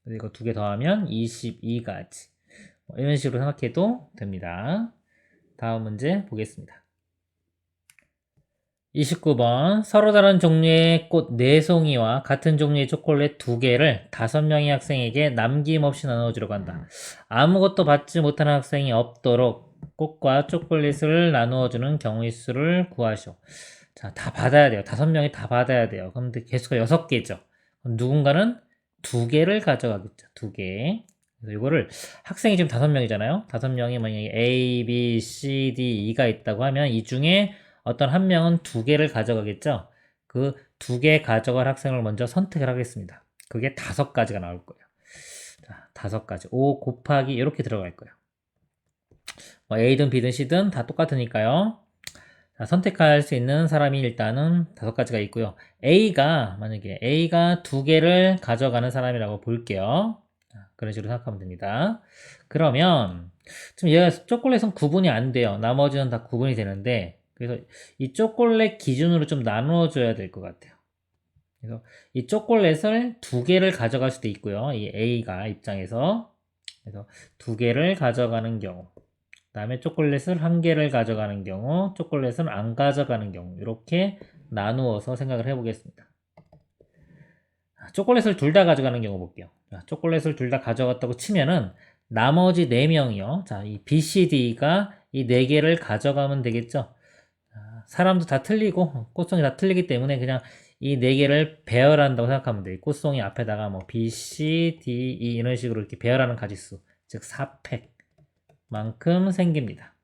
그리고 두 개 더하면 22가지. 이런 식으로 생각해도 됩니다. 다음 문제 보겠습니다. 29번 서로 다른 종류의 꽃 4송이와 같은 종류의 초콜릿 2개를 5명의 학생에게 남김없이 나눠주려고 한다. 아무것도 받지 못하는 학생이 없도록 꽃과 초콜릿을 나누어주는 경우의 수를 구하시오. 자, 다 받아야 돼요. 5명이 다 받아야 돼요. 그런데 개수가 6개죠. 그럼 누군가는 2개를 가져가겠죠. 2개. 그래서 이거를 학생이 지금 5명이잖아요. 5명이 만약에 A, B, C, D, E가 있다고 하면 이 중에 어떤 한 명은 2개를 가져가겠죠. 그 2개 가져갈 학생을 먼저 선택을 하겠습니다. 그게 5가지가 나올 거예요. 자, 5가지. 5 곱하기 이렇게 들어갈 거예요. 뭐 A든 B든 C든 다 똑같으니까요. 자, 선택할 수 있는 사람이 일단은 5가지가 있고요. 만약에 A가 2개를 가져가는 사람이라고 볼게요. 자, 그런 식으로 생각하면 됩니다. 그러면 지금 얘가 초콜릿은 구분이 안 돼요. 나머지는 다 구분이 되는데 그래서 이 초콜릿 기준으로 좀 나누어줘야 될 것 같아요. 그래서 이 초콜릿을 2개를 가져갈 수도 있고요. 이 A가 입장에서 그래서 2개를 가져가는 경우 그 다음에 초콜릿을 1개를 가져가는 경우 초콜릿은 안 가져가는 경우 이렇게 나누어서 생각을 해보겠습니다. 초콜릿을 둘 다 가져가는 경우 볼게요. 자, 초콜릿을 둘 다 가져갔다고 치면은 나머지 4명이요. 자, 이 B, C, D가 이 4개를 가져가면 되겠죠. 사람도 다 틀리고 꽃송이 다 틀리기 때문에 그냥 이 4개를 배열한다고 생각하면 돼요. 꽃송이 앞에다가 뭐 B, C, D, E 이런 식으로 이렇게 배열하는 가지수 즉 4팩만큼 생깁니다.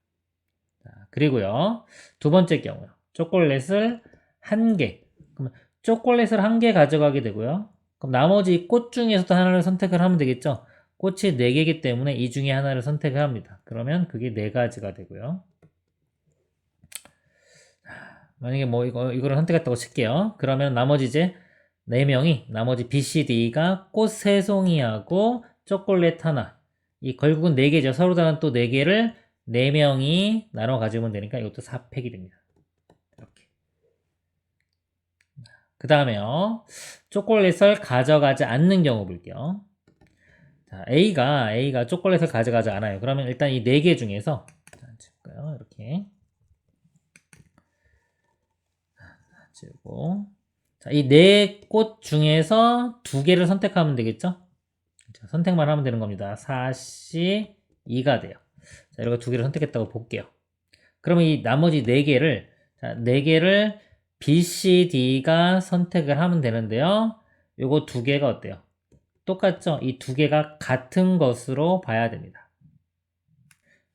자, 그리고요 두 번째 경우요. 초콜릿을 1개 그러면 초콜릿을 1개 가져가게 되고요. 그럼 나머지 꽃 중에서도 하나를 선택을 하면 되겠죠. 꽃이 4개이기 때문에 이 중에 하나를 선택을 합니다. 그러면 그게 4가지가 되고요. 만약에 뭐 이거를 선택했다고 칠게요. 그러면 나머지 이제 4명이 나머지 B, C, D가 꽃 3송이하고 초콜릿 하나 이 결국은 4개죠. 서로 다른 또 4개를 4명이 나눠 가지면 되니까 이것도 4팩이 됩니다. 이렇게. 그 다음에요. 초콜릿을 가져가지 않는 경우 볼게요. 자, A가 초콜릿을 가져가지 않아요. 그러면 일단 이 4개 중에서 이렇게 지우고 자, 이 4꽃 중에서 2개를 선택하면 되겠죠? 자, 선택만 하면 되는 겁니다. 4C 2가 돼요. 자, 이렇게 2개를 선택했다고 볼게요. 그러면 이 나머지 4개를 자, 4개를 B, C, D가 선택을 하면 되는데요. 요거 2개가 어때요? 똑같죠? 이 2개가 같은 것으로 봐야 됩니다.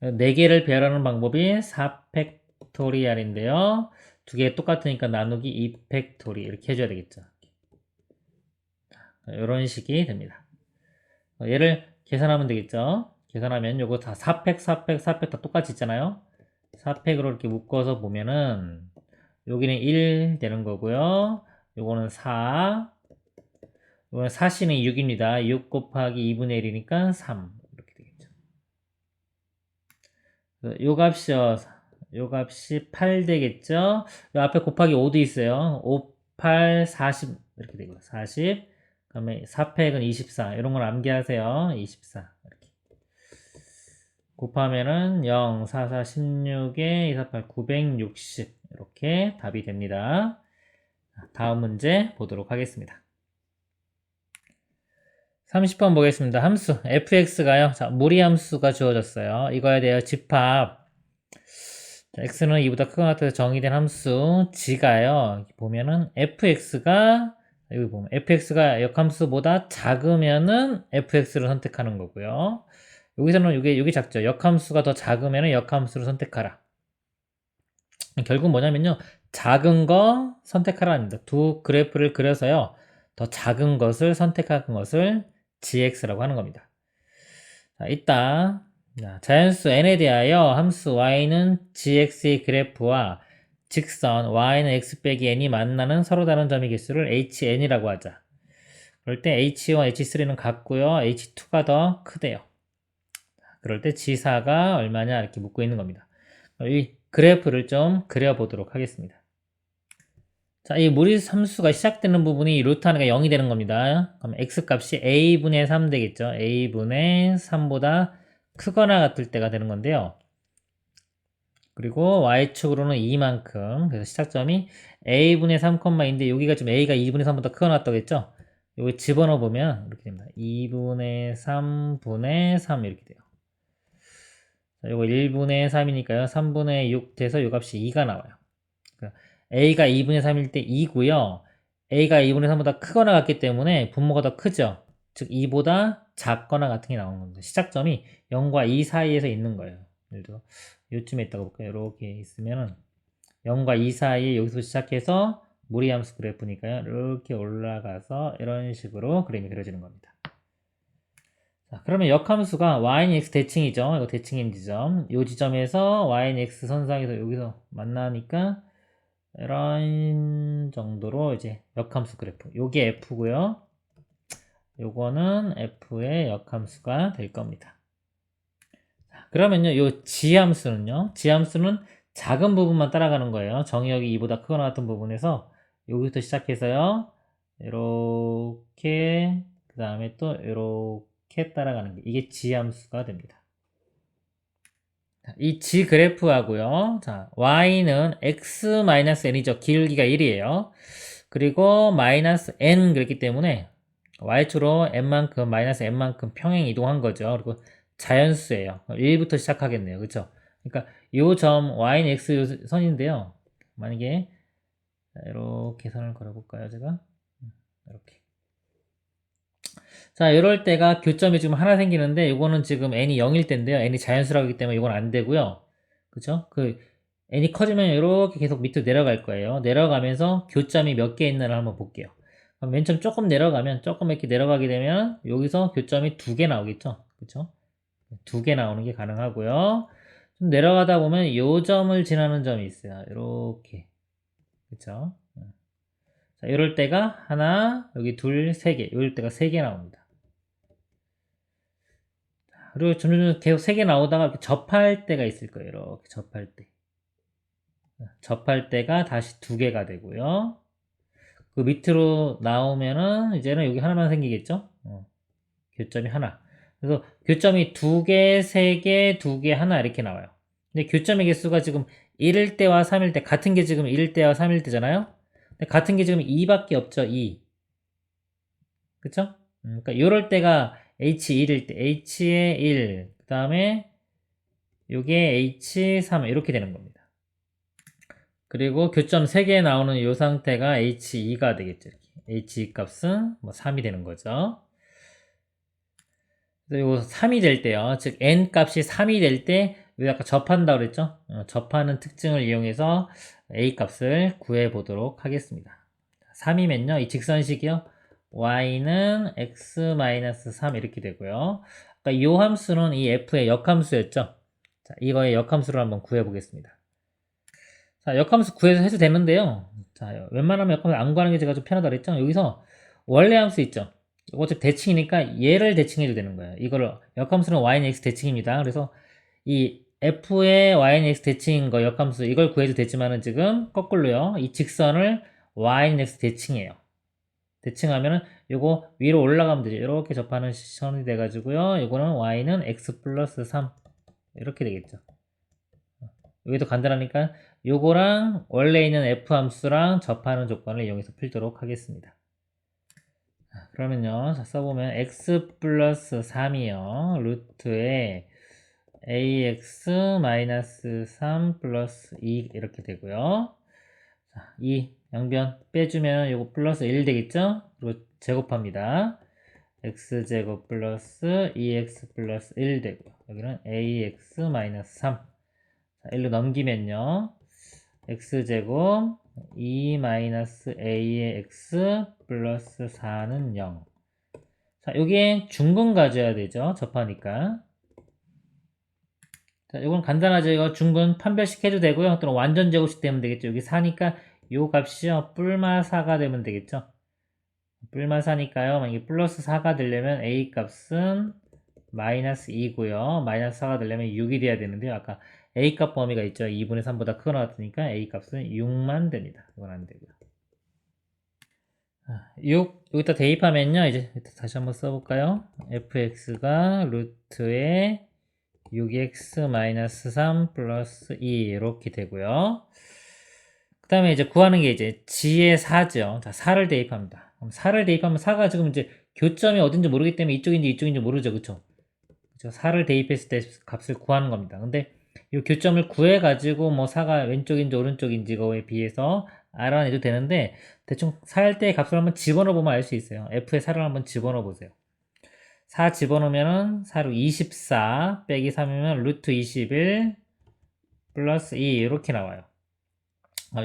4개를 배열하는 방법이 4팩 팩토리얼인데요. 두 개 똑같으니까 나누기 2 팩토리 이렇게 해줘야 되겠죠. 이런 식이 됩니다. 얘를 계산하면 되겠죠. 계산하면 요거 다 4팩, 4팩, 4팩 다 똑같이 있잖아요. 4팩으로 이렇게 묶어서 보면은 여기는 1 되는 거고요. 요거는 4, 요거는 4C는 6입니다. 6 곱하기 2분의 1이니까 3 이렇게 되겠죠. 요 값이요. 요 값이 8 되겠죠. 요 앞에 곱하기 5도 있어요. 5, 8, 40 이렇게 되고요. 40. 그다음에 4팩은 24. 이런 걸 암기하세요. 24 이렇게. 곱하면은 0, 4, 4, 16에 2, 4, 8, 960 이렇게 답이 됩니다. 다음 문제 보도록 하겠습니다. 30번 보겠습니다. 함수 fx가요. 자, 무리함수가 주어졌어요. 이거에 대해 집합. 자, x는 2보다 크거나 같아서 정의된 함수 g가요. 보면은 fx가 여기 보면 fx가 역함수보다 작으면은 fx를 선택하는 거고요. 여기서는 이게 작죠. 역함수가 더 작으면은 역함수를 선택하라. 결국 뭐냐면요. 작은 거 선택하라입니다. 두 그래프를 그려서요. 더 작은 것을 선택하는 것을 gx라고 하는 겁니다. 자, 이따 자연수 n에 대하여 함수 y는 gx의 그래프와 직선 y는 x 빼기 n이 만나는 서로 다른 점의 개수를 hn이라고 하자. 그럴 때 h1, h3는 같고요. h2가 더 크대요. 그럴 때 g4가 얼마냐 이렇게 묻고 있는 겁니다. 이 그래프를 좀 그려보도록 하겠습니다. 자, 이 무리수 함수가 시작되는 부분이 루트 하나가 0이 되는 겁니다. 그럼 x값이 a분의 3 되겠죠. a분의 3보다 크거나 같을 때가 되는 건데요. 그리고 y축으로는 2만큼. 그래서 시작점이 a분의 3,2인데 여기가 지금 a가 2분의 3보다 크거나 같다겠죠. 여기 집어넣어 보면 이렇게 됩니다. 2분의 3분의 3 이렇게 돼요. 자, 요거 1분의 3이니까요. 3분의 6 돼서 요 값이 2가 나와요. 그러니까 a가 2분의 3일 때 2고요. a가 2분의 3보다 크거나 같기 때문에 분모가 더 크죠. 즉 2보다 작거나 같은 게 나오는 겁니다. 시작점이 0과 2 사이에서 있는 거예요. 예를 들어 요쯤에 있다고 볼까요? 이렇게 있으면은 0과 2 사이에 여기서 시작해서 무리함수 그래프니까요. 이렇게 올라가서 이런 식으로 그림이 그려지는 겁니다. 자, 그러면 역함수가 y는 x 대칭이죠. 이거 대칭인 지점. 이 지점에서 y는 x 선상에서 여기서 만나니까 이런 정도로 이제 역함수 그래프. 요게 f고요. 요거는 f의 역함수가 될 겁니다. 자, 그러면요, 요 g함수는요. g함수는 작은 부분만 따라가는 거예요. 정의역이 2보다 크거나 같은 부분에서 여기부터 시작해서요. 이렇게 그 다음에 또 이렇게 따라가는 게 이게 g함수가 됩니다. 이 g 그래프하고요. 자, y는 x-n이죠. 길기가 1이에요. 그리고 마이너스 n 그랬기 때문에 y축으로 n만큼 마이너스 n만큼 평행 이동한 거죠. 그리고 자연수예요. 1부터 시작하겠네요. 그렇죠? 그러니까 요 점 y는 x 선인데요. 만약에 이렇게 선을 걸어볼까요? 제가 이렇게. 자, 이럴 때가 교점이 지금 하나 생기는데 이거는 지금 n이 0일 때인데요. n이 자연수라고 하기 때문에 이건 안 되고요. 그죠? 그 n이 커지면 이렇게 계속 밑으로 내려갈 거예요. 내려가면서 교점이 몇 개 있나를 한번 볼게요. 그럼 맨 처음 조금 내려가면 조금 이렇게 내려가게 되면 여기서 교점이 2개 나오겠죠. 그쵸? 2개 나오는 게 가능하고요. 좀 내려가다 보면 요 점을 지나는 점이 있어요. 이렇게. 그쵸? 자, 이럴 때가 하나, 여기 둘, 세 개. 이럴 때가 3개 나옵니다. 그리고 점점 계속 3개 나오다가 이렇게 접할 때가 있을 거예요. 이렇게 접할 때. 접할 때가 다시 2개가 되고요. 그 밑으로 나오면은 이제는 여기 하나만 생기겠죠? 교점이 하나. 그래서 교점이 2개, 3개, 2개, 하나 이렇게 나와요. 근데 교점의 개수가 지금 1일 때와 3일 때 같은 게 지금 1일 때와 3일 때잖아요. 근데 같은 게 지금 2밖에 없죠. 2. 그쵸? 그러니까 이럴 때가 H1일 때 H의 1, 그 다음에 요게 H3 이렇게 되는 겁니다. 그리고 교점 3개 나오는 이 상태가 H2가 되겠죠. 이렇게. H2 값은 뭐 3이 되는 거죠. 그래서 요 3이 될 때요. 즉 n 값이 3이 될 때 여기 아까 접한다 그랬죠? 접하는 특징을 이용해서 a 값을 구해 보도록 하겠습니다. 3이면요, 이 직선식이요, y는 x-3 이렇게 되고요. 아까 이 함수는 이 f의 역함수였죠? 자, 이거의 역함수를 한번 구해 보겠습니다. 자, 역함수 구해서 해도 되는데요. 자, 웬만하면 역함수 안 구하는 게 제가 좀 편하다 그랬죠? 여기서 원래 함수 있죠? 이거 어차피 대칭이니까 얘를 대칭해도 되는 거예요. 이거를, 역함수는 y는 x 대칭입니다. 그래서 이 f의 y는 x 대칭인 거 역함수 이걸 구해도 되지만은 지금 거꾸로요. 이 직선을 y는 x 대칭해요. 대칭하면은 요거 위로 올라가면 되죠. 이렇게 접하는 선이 돼가지고요. 요거는 y는 x 플러스 3 이렇게 되겠죠. 여기도 간단하니까 요거랑 원래 있는 f 함수랑 접하는 조건을 이용해서 풀도록 하겠습니다. 그러면요, 자, 써보면 x 플러스 3이요 루트에 ax-3 플러스 2 이렇게 되고요. 자, 이 양변 빼주면 요거 플러스 1 되겠죠? 그리고 제곱합니다. x제곱 플러스 2x 플러스 1 되고요. 여기는 ax-3. 자, 1로 넘기면요, x제곱 2-a의 x 플러스 4는 0. 자, 요게 중근 가져야 되죠, 접하니까. 자, 이건 간단하죠. 이거 중분 판별식 해도 되고요. 또는 완전 제곱식 되면 되겠죠. 여기 4니까 요 값이요, 뿔마 4가 되면 되겠죠. 뿔마 4니까요, 만약에 플러스 4가 되려면 a 값은 마이너스 2고요. 마이너스 4가 되려면 6이 돼야 되는데요. 아까 a 값 범위가 있죠. 2분의 3보다 크거나 같으니까 a 값은 6만 됩니다. 이건 안 되고요. 6 여기다 대입하면요, 이제 다시 한번 써볼까요? fx가 루트에 6x-3 플러스 2 이렇게 되고요. 그 다음에 이제 구하는 게 이제 g의 4죠. 자, 4를 대입합니다. 그럼 4를 대입하면 4가 지금 이제 교점이 어딘지 모르기 때문에 이쪽인지 이쪽인지 모르죠. 그쵸? 4를 대입했을 때 값을 구하는 겁니다. 근데 이 교점을 구해가지고 뭐 4가 왼쪽인지 오른쪽인지 거에 비해서 알아내도 되는데, 대충 4 할 때 값을 한번 집어넣어 보면 알 수 있어요. f의 4를 한번 집어넣어 보세요. 4 집어넣으면은 4로 24 빼기 3이면 루트 21 플러스 2 이렇게 나와요.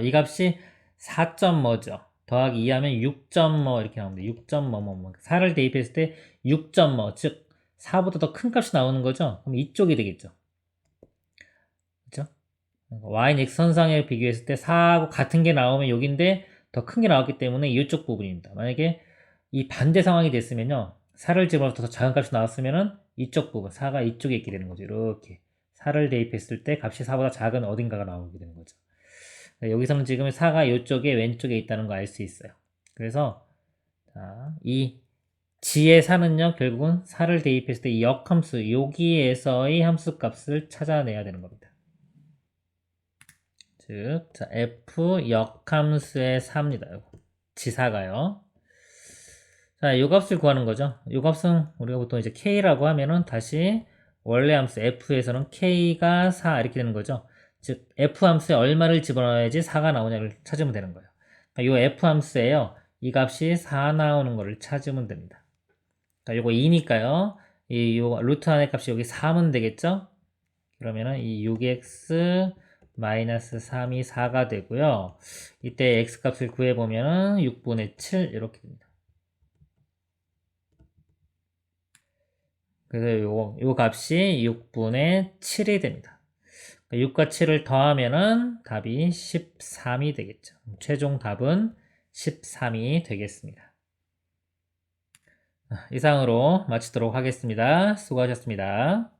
이 값이 4점 뭐죠? 더하기 2 하면 6점 뭐 이렇게 나옵니다. 6점 뭐 4를 대입했을 때 6점 뭐, 즉 4보다 더 큰 값이 나오는 거죠? 그럼 이쪽이 되겠죠. 그렇죠? y는 x선상에 비교했을 때 4하고 같은 게 나오면 여기인데 더 큰 게 나왔기 때문에 이쪽 부분입니다. 만약에 이 반대 상황이 됐으면요, 4를 집어넣어서 더 작은 값이 나왔으면은 이쪽 부분, 4가 이쪽에 있게 되는 거죠. 이렇게 4를 대입했을 때 값이 4보다 작은 어딘가가 나오게 되는 거죠. 여기서는 지금 4가 이쪽에 왼쪽에 있다는 거 알 수 있어요. 그래서 자, 이 g의 4는요, 결국은 4를 대입했을 때 이 역함수, 여기에서의 함수 값을 찾아내야 되는 겁니다. 즉, 자, f 역함수의 4입니다. g4가요. 자, 요 값을 구하는 거죠. 요 값은 우리가 보통 이제 k라고 하면은 다시 원래 함수 f에서는 k가 4 이렇게 되는 거죠. 즉, f 함수에 얼마를 집어넣어야지 4가 나오냐를 찾으면 되는 거예요. 그러니까 요 f 함수에요, 이 값이 4 나오는 거를 찾으면 됩니다. 자, 요거 2니까요. 요 루트 안의 값이 여기 3은 되겠죠? 그러면은 이 6x 마이너스 3이 4가 되고요. 이때 x 값을 구해보면은 6분의 7 이렇게 됩니다. 그래서 요 값이 6분의 7이 됩니다. 6과 7을 더하면은 답이 13이 되겠죠. 최종 답은 13이 되겠습니다. 이상으로 마치도록 하겠습니다. 수고하셨습니다.